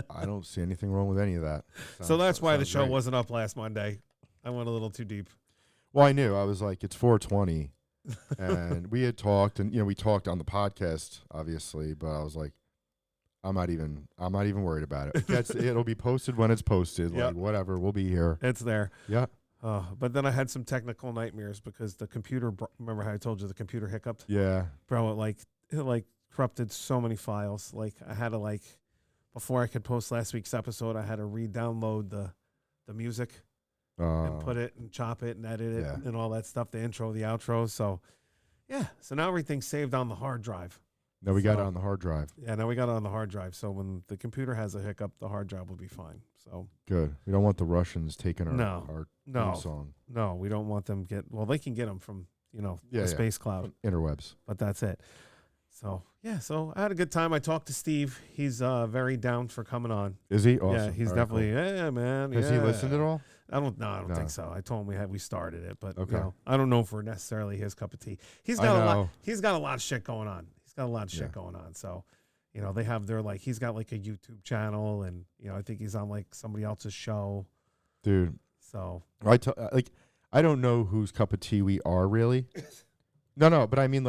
I don't see anything wrong with any of that. So that's why the show wasn't up last Monday. I went a little too deep. Well, I knew. I was like, it's 420. And we had talked, and we talked on the podcast, obviously, but I was like, I'm not even worried about it. It'll be posted when it's posted. Yep. Like, whatever, we'll be here. It's there. Yeah. But then I had some technical nightmares because the computer. Remember how I told you the computer hiccuped? Yeah. Bro, it corrupted so many files. Like I had to before I could post last week's episode, I had to re-download the music and put it and chop it and edit it and all that stuff, the intro, the outro. So yeah, so now everything's saved on the hard drive. Now we got it on the hard drive. Yeah, now we got it on the hard drive. So when the computer has a hiccup, the hard drive will be fine. So good. We don't want the Russians taking our theme song. No, we don't want them they can get them from, the space cloud. Interwebs. But that's it. So, so I had a good time. I talked to Steve. He's very down for coming on. Is he? Awesome. Yeah, he's definitely, yeah, man. Has he listened at all? I don't think so. I told him we started it, but okay. I don't know if we're necessarily his cup of tea. He's got a lot of shit going on. So, they have their he's got a YouTube channel, and I think he's on somebody else's show. Dude. So I don't know whose cup of tea we are really. No, but I mean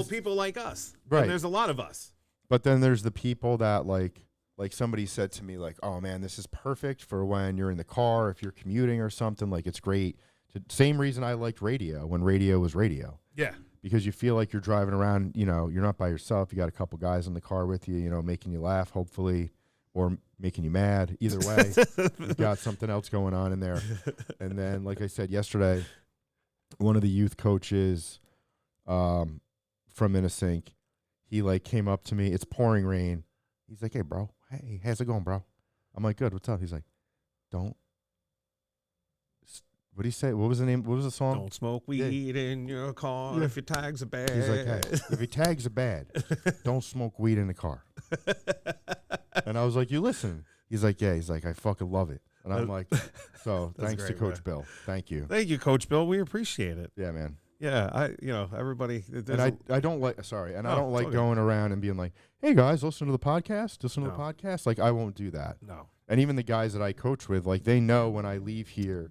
people like us. Right. And there's a lot of us. But then there's the people that like somebody said to me oh man, this is perfect for when you're in the car, if you're commuting or something, it's great. Same reason I liked radio when radio was radio. Yeah. Because you feel like you're driving around, you're not by yourself. You got a couple guys in the car with you, making you laugh, hopefully, or making you mad. Either way, you've got something else going on in there. And then, like I said yesterday, one of the youth coaches from Innisync, he came up to me. It's pouring rain. He's like, "Hey, bro. Hey, how's it going, bro?" I'm like, "Good. What's up?" He's like, "Don't." What did he say? What was the name? What was the song? Don't smoke weed in your car if your tags are bad. He's like, "Hey, if your tags are bad, don't smoke weed in the car." And I was like, "You listen?" He's like, "Yeah." He's like, "I fucking love it." And I'm like, "So thanks to Coach Bill. Thank you." Thank you, Coach Bill. We appreciate it. Yeah, man. Yeah, everybody. And I don't like I don't like going around and being like, "Hey guys, listen to the podcast. Listen to the podcast." I won't do that. No. And even the guys that I coach with, they know when I leave here,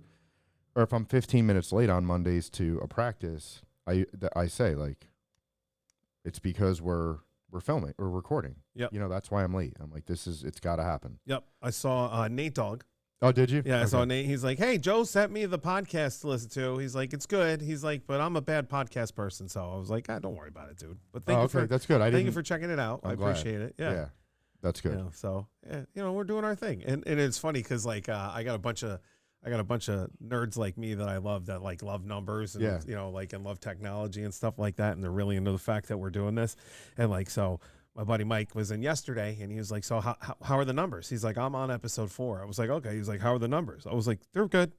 or if I'm 15 minutes late on Mondays to a practice, I say it's because we're filming or recording. Yep. That's why I'm late. I'm like, it's got to happen. Yep. I saw Nate Dogg. Oh, did you? Yeah, I saw Nate. He's like, "Hey, Joe sent me the podcast to listen to." He's like, "It's good." He's like, "But I'm a bad podcast person." So I was like, "Don't worry about it, dude." But thank you for that's good. Thank you for checking it out. I appreciate it. Yeah. That's good. So we're doing our thing, and it's funny because I got a bunch of nerds like me that I love that love numbers and and love technology and stuff like that, and they're really into the fact that we're doing this, and so. My buddy Mike was in yesterday, and he was like, "So how are the numbers?" He's like, "I'm on episode 4." I was like, "Okay." He's like, "How are the numbers?" I was like, "They're good."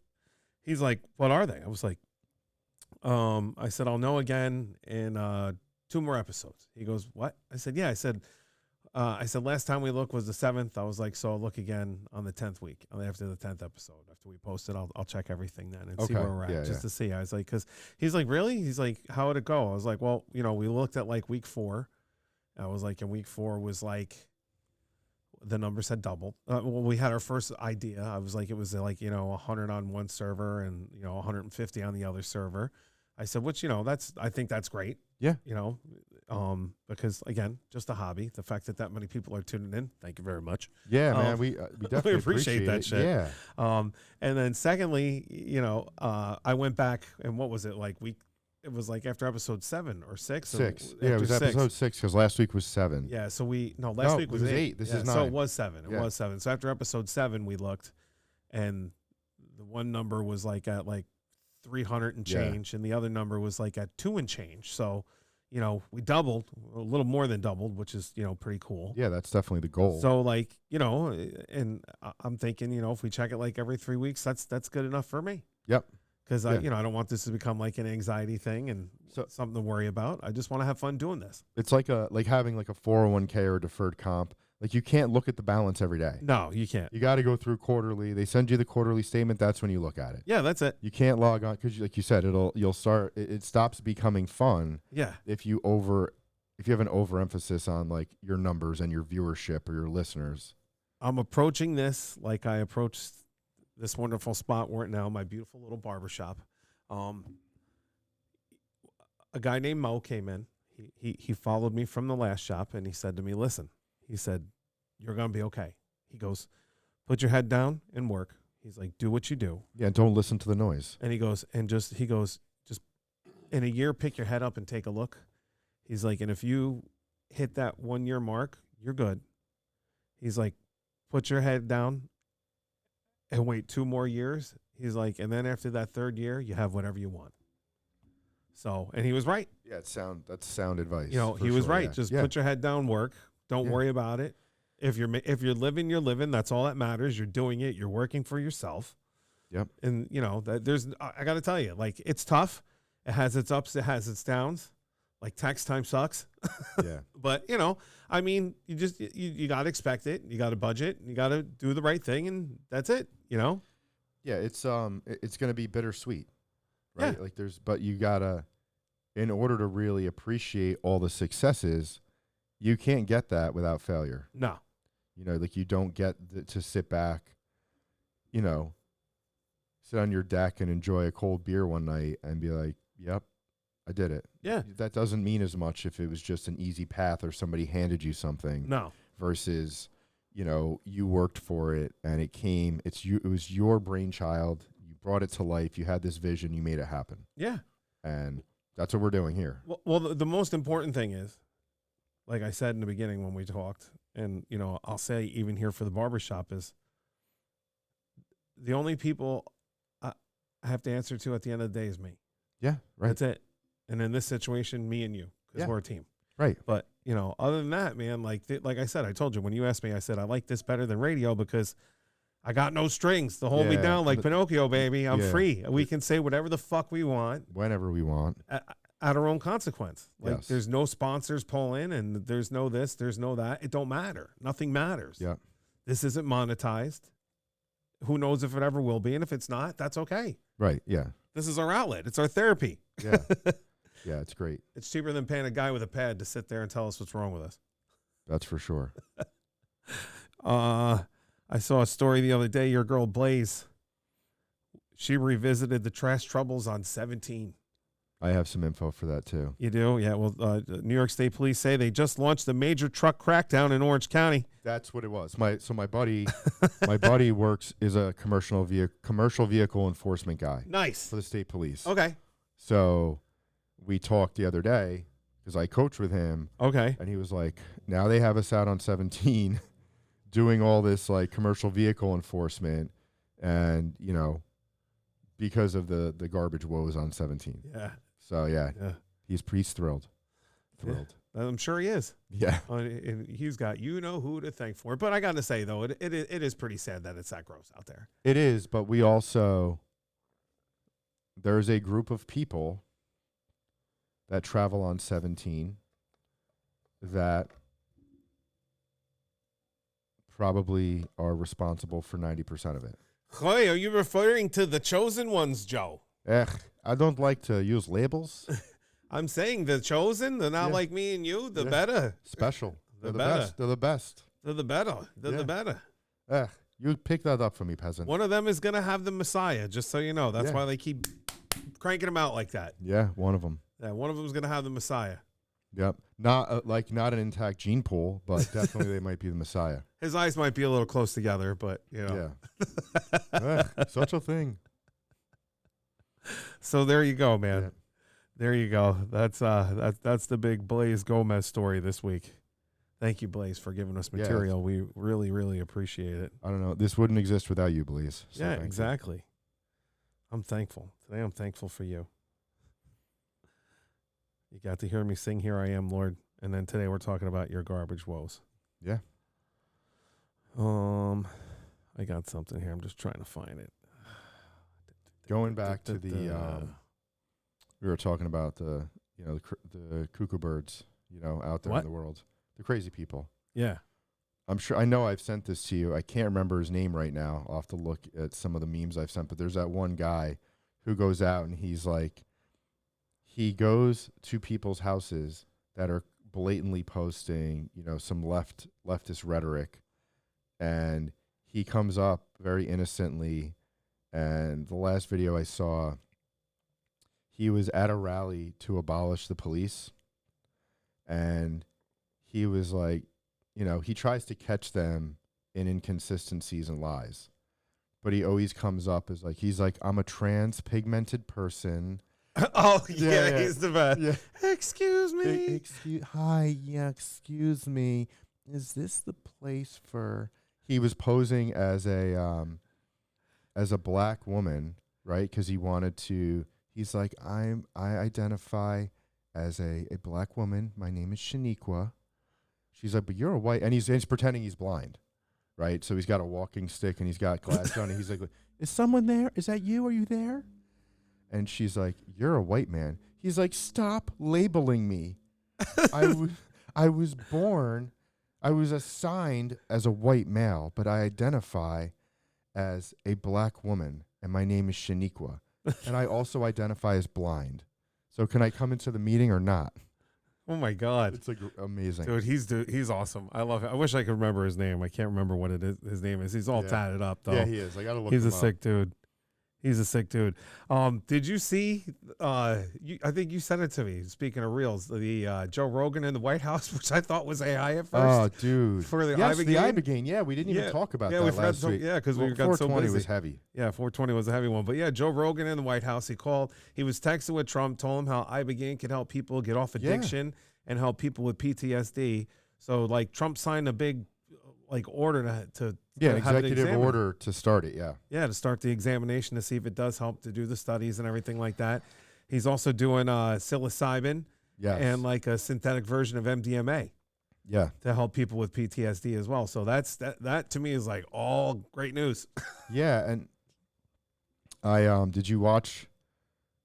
He's like, "What are they?" I was like, I said, "I'll know again in 2 more episodes." He goes, "What?" I said, "Yeah." I said, "Last time we looked was the 7th." I was like, "So I'll look again on the 10th week, after the 10th episode. After we post it, I'll check everything then and see where we're at, just to see." I was like, because he's like, "Really?" He's like, "How would it go?" I was like, "Well, we looked at week 4. I was like, in week 4 was the numbers had doubled. We had our first idea. I was like, it was 100 on one server and 150 on the other server. I said, which I think that's great. Yeah. Because again, just a hobby. The fact that many people are tuning in, thank you very much. Yeah, man, we definitely appreciate that shit. Yeah. And then secondly, I went back and what was it week? It was after episode 7 or 6. 6. Yeah, it was episode 6 because last week was 7. Yeah, so last week was 8. This is 9. So it was 7. It was 7. So after episode 7, we looked, and the one number was at 300 and change, and the other number was at 2 and change. So, we doubled, a little more than doubled, which is pretty cool. Yeah, that's definitely the goal. So and I'm thinking, if we check it every 3 weeks, that's good enough for me. Yep. Because I don't want this to become an anxiety thing and something to worry about. I just want to have fun doing this. It's like having a 401k or a deferred comp. You can't look at the balance every day. No, you can't. You got to go through quarterly. They send you the quarterly statement. That's when you look at it. Yeah, that's it. You can't log on because, like you said, it stops becoming fun. Yeah. If you have an overemphasis on your numbers and your viewership or your listeners. I'm approaching this like I approached this wonderful spot we're at now, my beautiful little barbershop. A guy named Mo came in. He followed me from the last shop, and he said to me, "Listen," he said, "you're going to be okay." He goes, "Put your head down and work." He's like, "Do what you do." Yeah, don't listen to the noise. And he goes, just in a year, pick your head up and take a look. He's like, and if you hit that 1 year mark, you're good. He's like, put your head down and wait 2 more years. He's like, and then after that 3rd year, you have whatever you want. So, and he was right. Yeah, that's sound advice. You know, he was right. Yeah. Just put your head down, work. Don't worry about it. If you're living, you're living. That's all that matters. You're doing it. You're working for yourself. Yep. And you know, I got to tell you, like, it's tough. It has its ups. It has its downs. Like, tax time sucks. Yeah. But you know, I mean, you got to expect it. You got to budget. You got to do the right thing, and that's it. You know. Yeah, it's going to be bittersweet, right? Yeah. Like but you gotta, in order to really appreciate all the successes, you can't get that without failure. No. You know, like you don't get to sit back, you know, sit on your deck and enjoy a cold beer one night and be like, yep, I did it. Yeah. That doesn't mean as much if it was just an easy path or somebody handed you something. No. Versus, you know, you worked for it and it was your brainchild. You brought it to life. You had this vision. You made it happen. Yeah. And that's what we're doing here. Well, the most important thing is, like I said in the beginning when we talked, and, you know, I'll say even here for the barbershop, is the only people I have to answer to at the end of the day is me. Yeah, right. That's it. And in this situation, me and you, because we're a team. Right. But, you know, other than that, man, like I said, I told you when you asked me, I said, I like this better than radio because I got no strings to hold me down like Pinocchio, baby. I'm free. We can say whatever the fuck we want. Whenever we want. At our own consequence. Like, yes. There's no sponsors pull in, and there's no this, there's no that. It don't matter. Nothing matters. Yeah. This isn't monetized. Who knows if it ever will be, and if it's not, that's okay. Right, yeah. This is our outlet. It's our therapy. Yeah. Yeah, it's great. It's cheaper than paying a guy with a pad to sit there and tell us what's wrong with us. That's for sure. I saw a story the other day. Your girl Blaze, she revisited the trash troubles on 17. I have some info for that too. You do? Yeah. Well, New York State Police say they just launched a major truck crackdown in Orange County. That's what it was. My buddy, my buddy is a commercial vehicle enforcement guy. Nice. For the state police. Okay. So we talked the other day because I coached with him. Okay. And he was like, now they have us out on 17 doing all this like commercial vehicle enforcement and, you know, because of the garbage woes on 17. Yeah. So, yeah. He's thrilled. Thrilled. Yeah, I'm sure he is. Yeah. And he's got who to thank for it. But I got to say, though, it is pretty sad that it's that gross out there. It is, but there's a group of people that travel on 17 that probably are responsible for 90% of it. Hey, are you referring to the chosen ones, Joe? I don't like to use labels. I'm saying the chosen. They're not like me and you. The better. Special. The They're better. best. They're the best. They're the better. They're the better. You pick that up for me, peasant. One of them is going to have the Messiah, just so you know. That's why they keep cranking them out like that. Yeah, one of them. Yeah, one of them is going to have the Messiah. Yep. Not not an intact gene pool, but definitely they might be the Messiah. His eyes might be a little close together, but, you know. Yeah. Such a thing. So there you go, man. Yeah. There you go. That's the big Blaze Gomez story this week. Thank you, Blaze, for giving us material. We really, really appreciate it. I don't know. This wouldn't exist without you, Blaze. So yeah, exactly. I'm thankful. Today I'm thankful for you. You got to hear me sing Here I Am, Lord. And then today we're talking about your garbage woes. Yeah. I got something here. I'm just trying to find it. Going back to the we were talking about the cuckoo birds, out there in the world. The crazy people. Yeah. I know I've sent this to you. I can't remember his name right now. I'll have to look at some of the memes I've sent, but there's that one guy who goes out and he's like, he goes to people's houses that are blatantly posting, some leftist rhetoric, and he comes up very innocently. And the last video I saw, he was at a rally to abolish the police, and he was like, he tries to catch them in inconsistencies and lies, but he always comes up as like, he's like, I'm a trans pigmented person, Oh yeah, he's the best. Yeah. Excuse me. Excuse me. Is this the place for? He was posing as a black woman, right? Because he wanted to. He's like, I identify as a black woman. My name is Shaniqua. She's like, but you're a white, and he's pretending he's blind, right? So he's got a walking stick and he's got glasses on. And he's like, is someone there? Is that you? Are you there? And she's like, you're a white man. He's like, stop labeling me. I was born. I was assigned as a white male, but I identify as a black woman, and my name is Shaniqua. And I also identify as blind. So can I come into the meeting or not? Oh my God, it's like amazing, dude. He's awesome. I love it. I wish I could remember his name. I can't remember what it is. His name is. He's all tatted up though. Yeah, he is. I gotta look. He's him a up. sick dude. He's a sick dude. Did you see? I think you sent it to me. Speaking of reels, the Joe Rogan in the White House, which I thought was AI at first. Oh, dude. For the yes, Ibogaine. the Ibogaine. Yeah, we didn't even talk about that last week. Yeah, because we got so 420 busy. was heavy. Yeah, 420 was a heavy one. But yeah, Joe Rogan in the White House. He was texting with Trump, told him how Ibogaine could help people get off addiction and help people with PTSD. So like Trump signed a big order to an executive order to start it. To start the examination to see if it does help to do the studies and everything like that. He's also doing psilocybin and like a synthetic version of MDMA to help people with PTSD as well. So that to me is like all great news. Yeah, and I did you watch?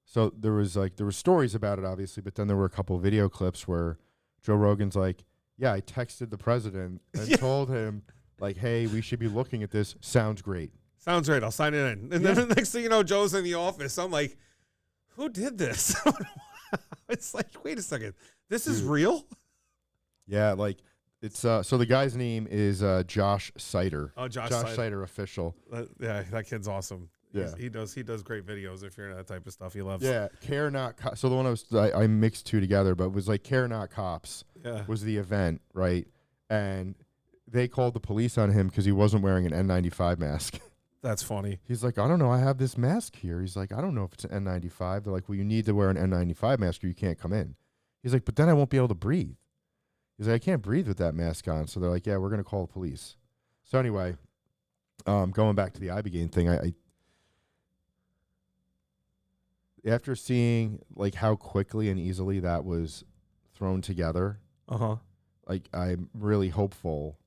So there were stories about it obviously, but then there were a couple of video clips where Joe Rogan's like, yeah, I texted the president and told him, like, hey, we should be looking at this. Sounds great. Sounds great. I'll sign it in. And then the next thing you know, Joe's in the office. I'm like, who did this? It's like, wait a second. This is real? Yeah, like, it's so the guy's name is Josh Sider. Oh, Josh Sider official. That kid's awesome. Yeah, he does great videos. If you're into that type of stuff, he loves. Yeah, Care Not Cops. So the one I mixed two together, but it was like Care Not Cops was the event, right? And they called the police on him because he wasn't wearing an N95 mask. That's funny. He's like, I don't know, I have this mask here. He's like, I don't know if it's an N95. They're like, well, you need to wear an N95 mask or you can't come in. He's like, but then I won't be able to breathe. He's like, I can't breathe with that mask on. So they're like, yeah, we're gonna call the police. So anyway, going back to the Ibogaine thing, I after seeing like how quickly and easily that was thrown together, like I'm really hopeful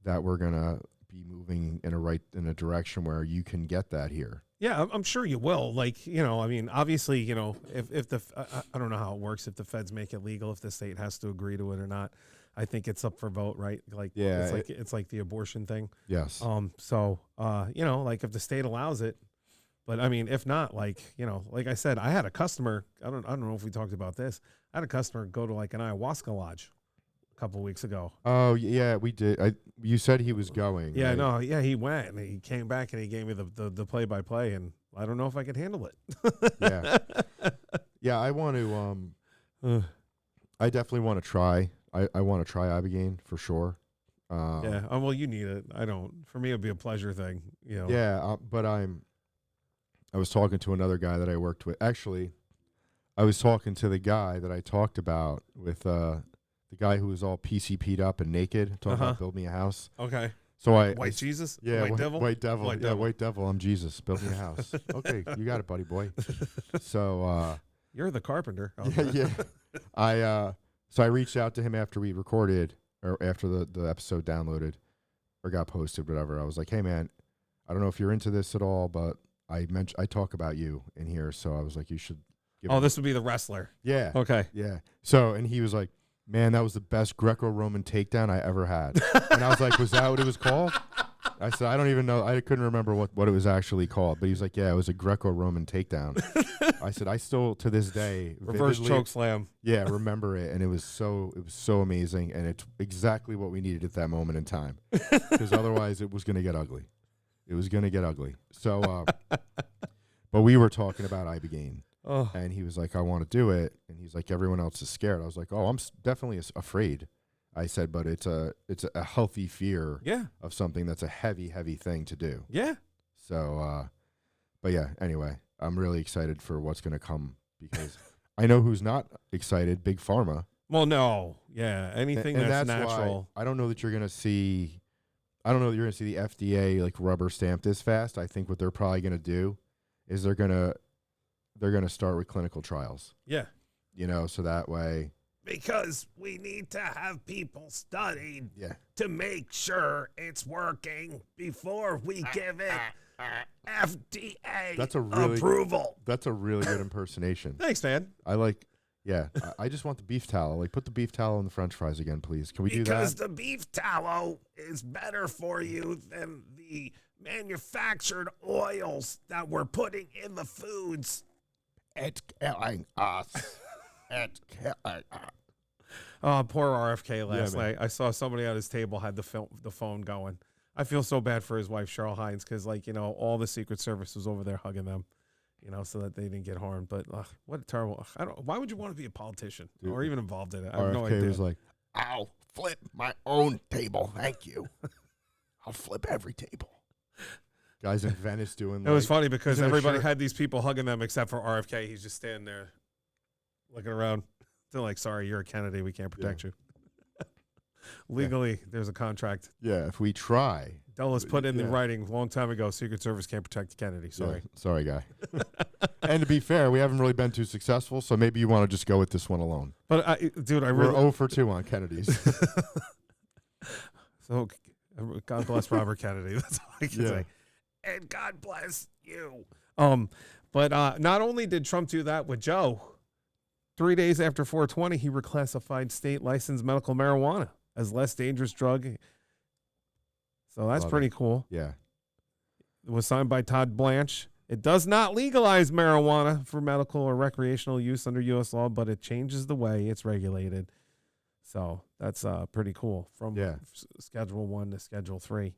that we're gonna be moving in a direction where you can get that here. Yeah, I'm sure you will. Like, I mean, obviously, if I don't know how it works, if the feds make it legal, if the state has to agree to it or not. I think it's up for vote, right? Like, it's like the abortion thing. Yes. So, like if the state allows it. But I mean, if not, like I said, I had a customer. I don't know if we talked about this. I had a customer go to like an ayahuasca lodge a couple of weeks ago. Oh yeah, we did. You said he was going. Yeah, right? no, yeah, he went and he came back and he gave me the play by play, and I don't know if I could handle it. Yeah. I want to. I definitely want to try. I want to try Ibogaine for sure. Well, you need it. I don't. For me, it'd be a pleasure thing. Yeah, but I was talking to another guy that I worked with. Actually, I was talking to the guy that I talked about with the guy who was all PCP'd up and naked, talking about build me a house. Okay. So White Jesus? Yeah, White devil? White devil. White devil. I'm Jesus. Build me a house. Okay, you got it, buddy boy. So you're the carpenter. Yeah. So I reached out to him after we recorded or after the episode downloaded or got posted, whatever. I was like, hey man, I don't know if you're into this at all, but I talk about you in here, so I was like, you should give this would be the wrestler. Yeah. Okay. Yeah. So, and he was like, man, that was the best Greco-Roman takedown I ever had. And I was like, was that what it was called? I said, I don't even know. I couldn't remember what it was actually called, but he was like, yeah, it was a Greco-Roman takedown. I said, I still, to this day, reverse choke slam. Yeah, remember it. And it was so amazing. And it's exactly what we needed at that moment in time. Because otherwise it was going to get ugly. It was going to get ugly. So, but we were talking about Ibogaine. Oh. And he was like, I want to do it. And he's like, everyone else is scared. I was like, oh, I'm definitely afraid. I said, but it's a healthy fear of something that's a heavy, heavy thing to do. Yeah. So, but yeah, anyway, I'm really excited for what's going to come because I know who's not excited, Big Pharma. Well, no. Yeah, anything And that's why natural. I don't know that you're going to see I don't know that you're going to see the FDA like rubber stamp this fast. I think what they're probably going to do is they're going to start with clinical trials. Yeah. You know, so that way, because we need to have people studied yeah, to make sure it's working before we give it FDA that's a really approval. That's a really good impersonation. Thanks, man. I like. Yeah, I just want the beef tallow. Like, put the beef tallow in the French fries again, please. Can we do that? Because the beef tallow is better for you than the manufactured oils that we're putting in the foods. It's killing us. It's killing us. Oh, poor RFK last man. night. I saw somebody at his table had the phone going. I feel so bad for his wife, Cheryl Hines, because, like, you know, all the Secret Service was over there hugging them. You know, so that they didn't get harmed. But what a terrible! Why would you want to be a politician or even involved in it? I have no idea. RFK was like, "I'll flip my own table, thank you. I'll flip every table." Guys in Venice doing. It was funny because everybody shirt. had these people hugging them except for RFK. He's just standing there, looking around. They're like, "Sorry, you're a Kennedy. We can't protect you." Legally, there's a contract. Yeah, if we try. Dulles put in the writing a long time ago, Secret Service can't protect Kennedy. Sorry. Yeah, sorry, guy. And to be fair, we haven't really been too successful, so maybe you want to just go with this one alone. But, dude, We're 0 for 2 on Kennedy's. So, God bless Robert Kennedy. That's all I can Yeah. say. And God bless you. But not only did Trump do that with Joe, 3 days after 420, he reclassified state licensed medical marijuana as less dangerous drug. So that's pretty cool. Yeah. It was signed by Todd Blanche. It does not legalize marijuana for medical or recreational use under U.S. law, but it changes the way it's regulated. So that's pretty cool from Schedule 1 to Schedule 3.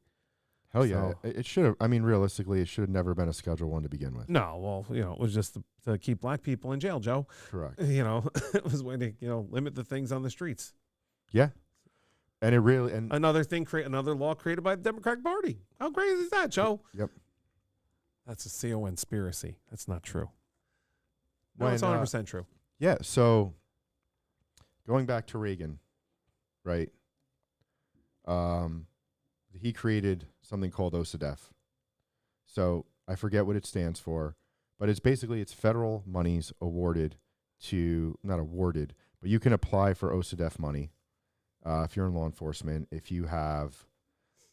Hell yeah. It should have, I mean, realistically, it should have never been a Schedule 1 to begin with. No, well, you know, it was just to keep black people in jail, Joe. Correct. You know, it was way to, you know, limit the things on the streets. Yeah. And it really, and Another law created by the Democratic Party. How crazy is that, Joe? Yep. That's a conspiracy. That's not true. No, When, it's 100% true. yeah. So going back to Reagan, right? He created something called OCDEF. So I forget what it stands for, but it's basically federal monies awarded to, not awarded, but you can apply for OCDEF money if you're in law enforcement, if you have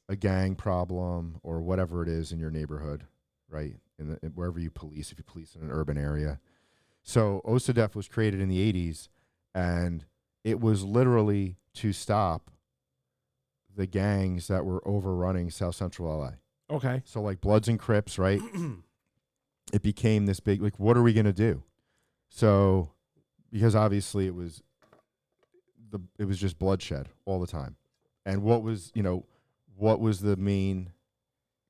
a gang problem or whatever it is in your neighborhood, right? Wherever you police, if you police in an urban area. So OCDEF was created in the 80s, and it was literally to stop the gangs that were overrunning South Central LA. Okay. So like Bloods and Crips, right? It became this big, like, what are we going to do? So, because obviously it was just bloodshed all the time. And what was the main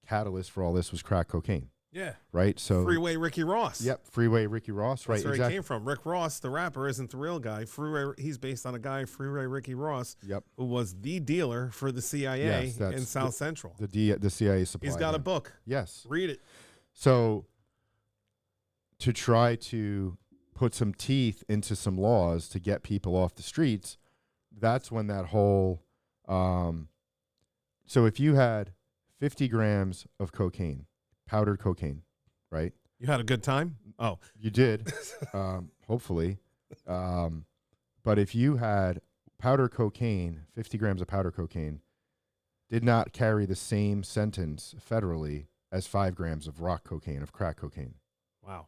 catalyst for all this was crack cocaine. Yeah. Right? So Freeway Ricky Ross. Yep, Freeway Ricky Ross, right? That's where exactly. he came from. Rick Ross, the rapper, isn't the real guy. He's based on a guy, Freeway Ricky Ross, Yep. who was the dealer for the CIA Yes, that's in South Central. The CIA supplied. He's got a him. book. Yes. Read it. So to try to put some teeth into some laws to get people off the streets, that's when that whole so if you had 50 grams of cocaine, powdered cocaine, right? You had a good time? Oh. You did, hopefully. But if you had powder cocaine, 50 grams of powder cocaine, did not carry the same sentence federally as 5 grams of rock cocaine, of crack cocaine. Wow.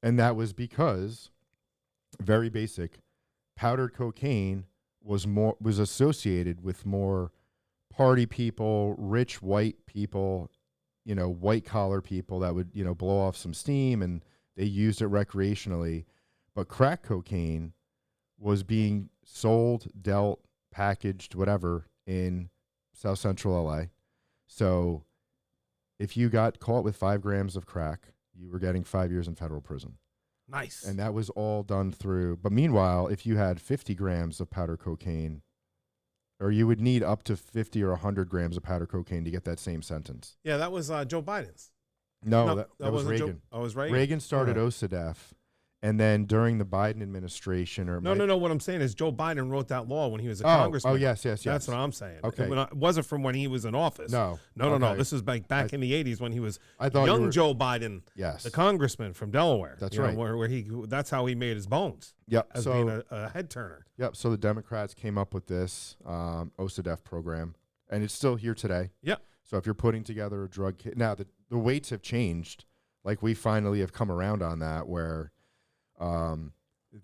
And that was because, very basic, powdered cocaine was associated with more party people, rich white people, you know, white collar people that would, you know, blow off some steam, and they used it recreationally. But crack cocaine was being sold, dealt, packaged, whatever, in South Central LA. So if you got caught with 5 grams of crack, you were getting 5 years in federal prison. Nice. And that was all done through. But meanwhile, if you had 50 grams of powder cocaine, or you would need up to 50 or 100 grams of powder cocaine to get that same sentence. Yeah, that was Joe Biden's. No, that was wasn't Reagan. It was Reagan. Reagan started Right. OCDEF And then during the Biden administration, no. What I'm saying is Joe Biden wrote that law when he was a congressman. Oh, yes. That's what I'm saying. Okay. It wasn't from when he was in office. No. No. This was back in the 80s when he was Joe Biden, yes, the congressman from Delaware. That's right. That's how he made his bones. Yep. As being a head turner. Yep. So the Democrats came up with this OCDF program, and it's still here today. Yep. So if you're putting together a drug kit, now the weights have changed. Like we finally have come around on that where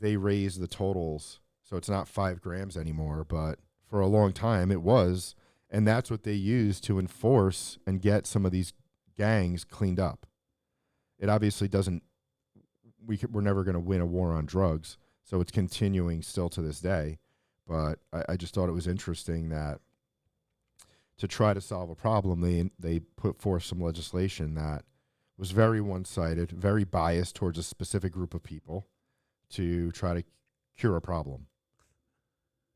they raise the totals. So it's not 5 grams anymore, but for a long time it was. And that's what they use to enforce and get some of these gangs cleaned up. It obviously doesn't, we're never going to win a war on drugs. So it's continuing still to this day. But I just thought it was interesting that to try to solve a problem, they put forth some legislation that was very one-sided, very biased towards a specific group of people to try to cure a problem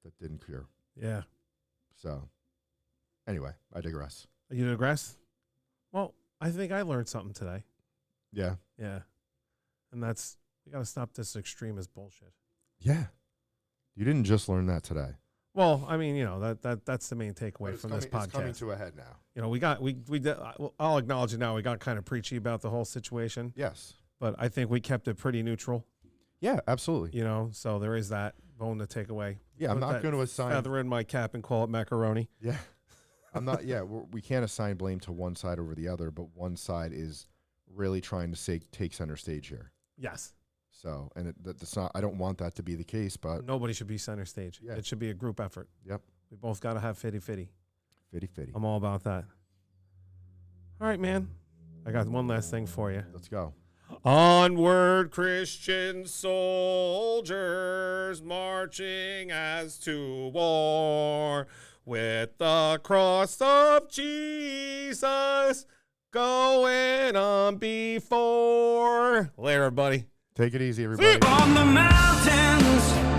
that didn't cure. Yeah. So, anyway, I digress. You digress? Well, I think I learned something today. Yeah. Yeah. And that's, we got to stop this extremist bullshit. Yeah. You didn't just learn that today. Well, I mean, that's the main takeaway from this podcast. It's coming to a head now. We did, I'll acknowledge it now. We got kind of preachy about the whole situation. Yes. But I think we kept it pretty neutral. Yeah, absolutely. So there is that bone to take away. Yeah, I'm not going to assign feather in my cap and call it macaroni. Yeah. I'm not, we can't assign blame to one side over the other, but one side is really trying to take center stage here. Yes. So, and that's not, I don't want that to be the case, but nobody should be center stage. Yeah. It should be a group effort. Yep. We both got to have fitty-fitty. Fitty-fitty. I'm all about that. All right, man. I got one last thing for you. Let's go. Onward, Christian soldiers, marching as to war, with the cross of Jesus going on before. Later, everybody. Take it easy, everybody. On the mountains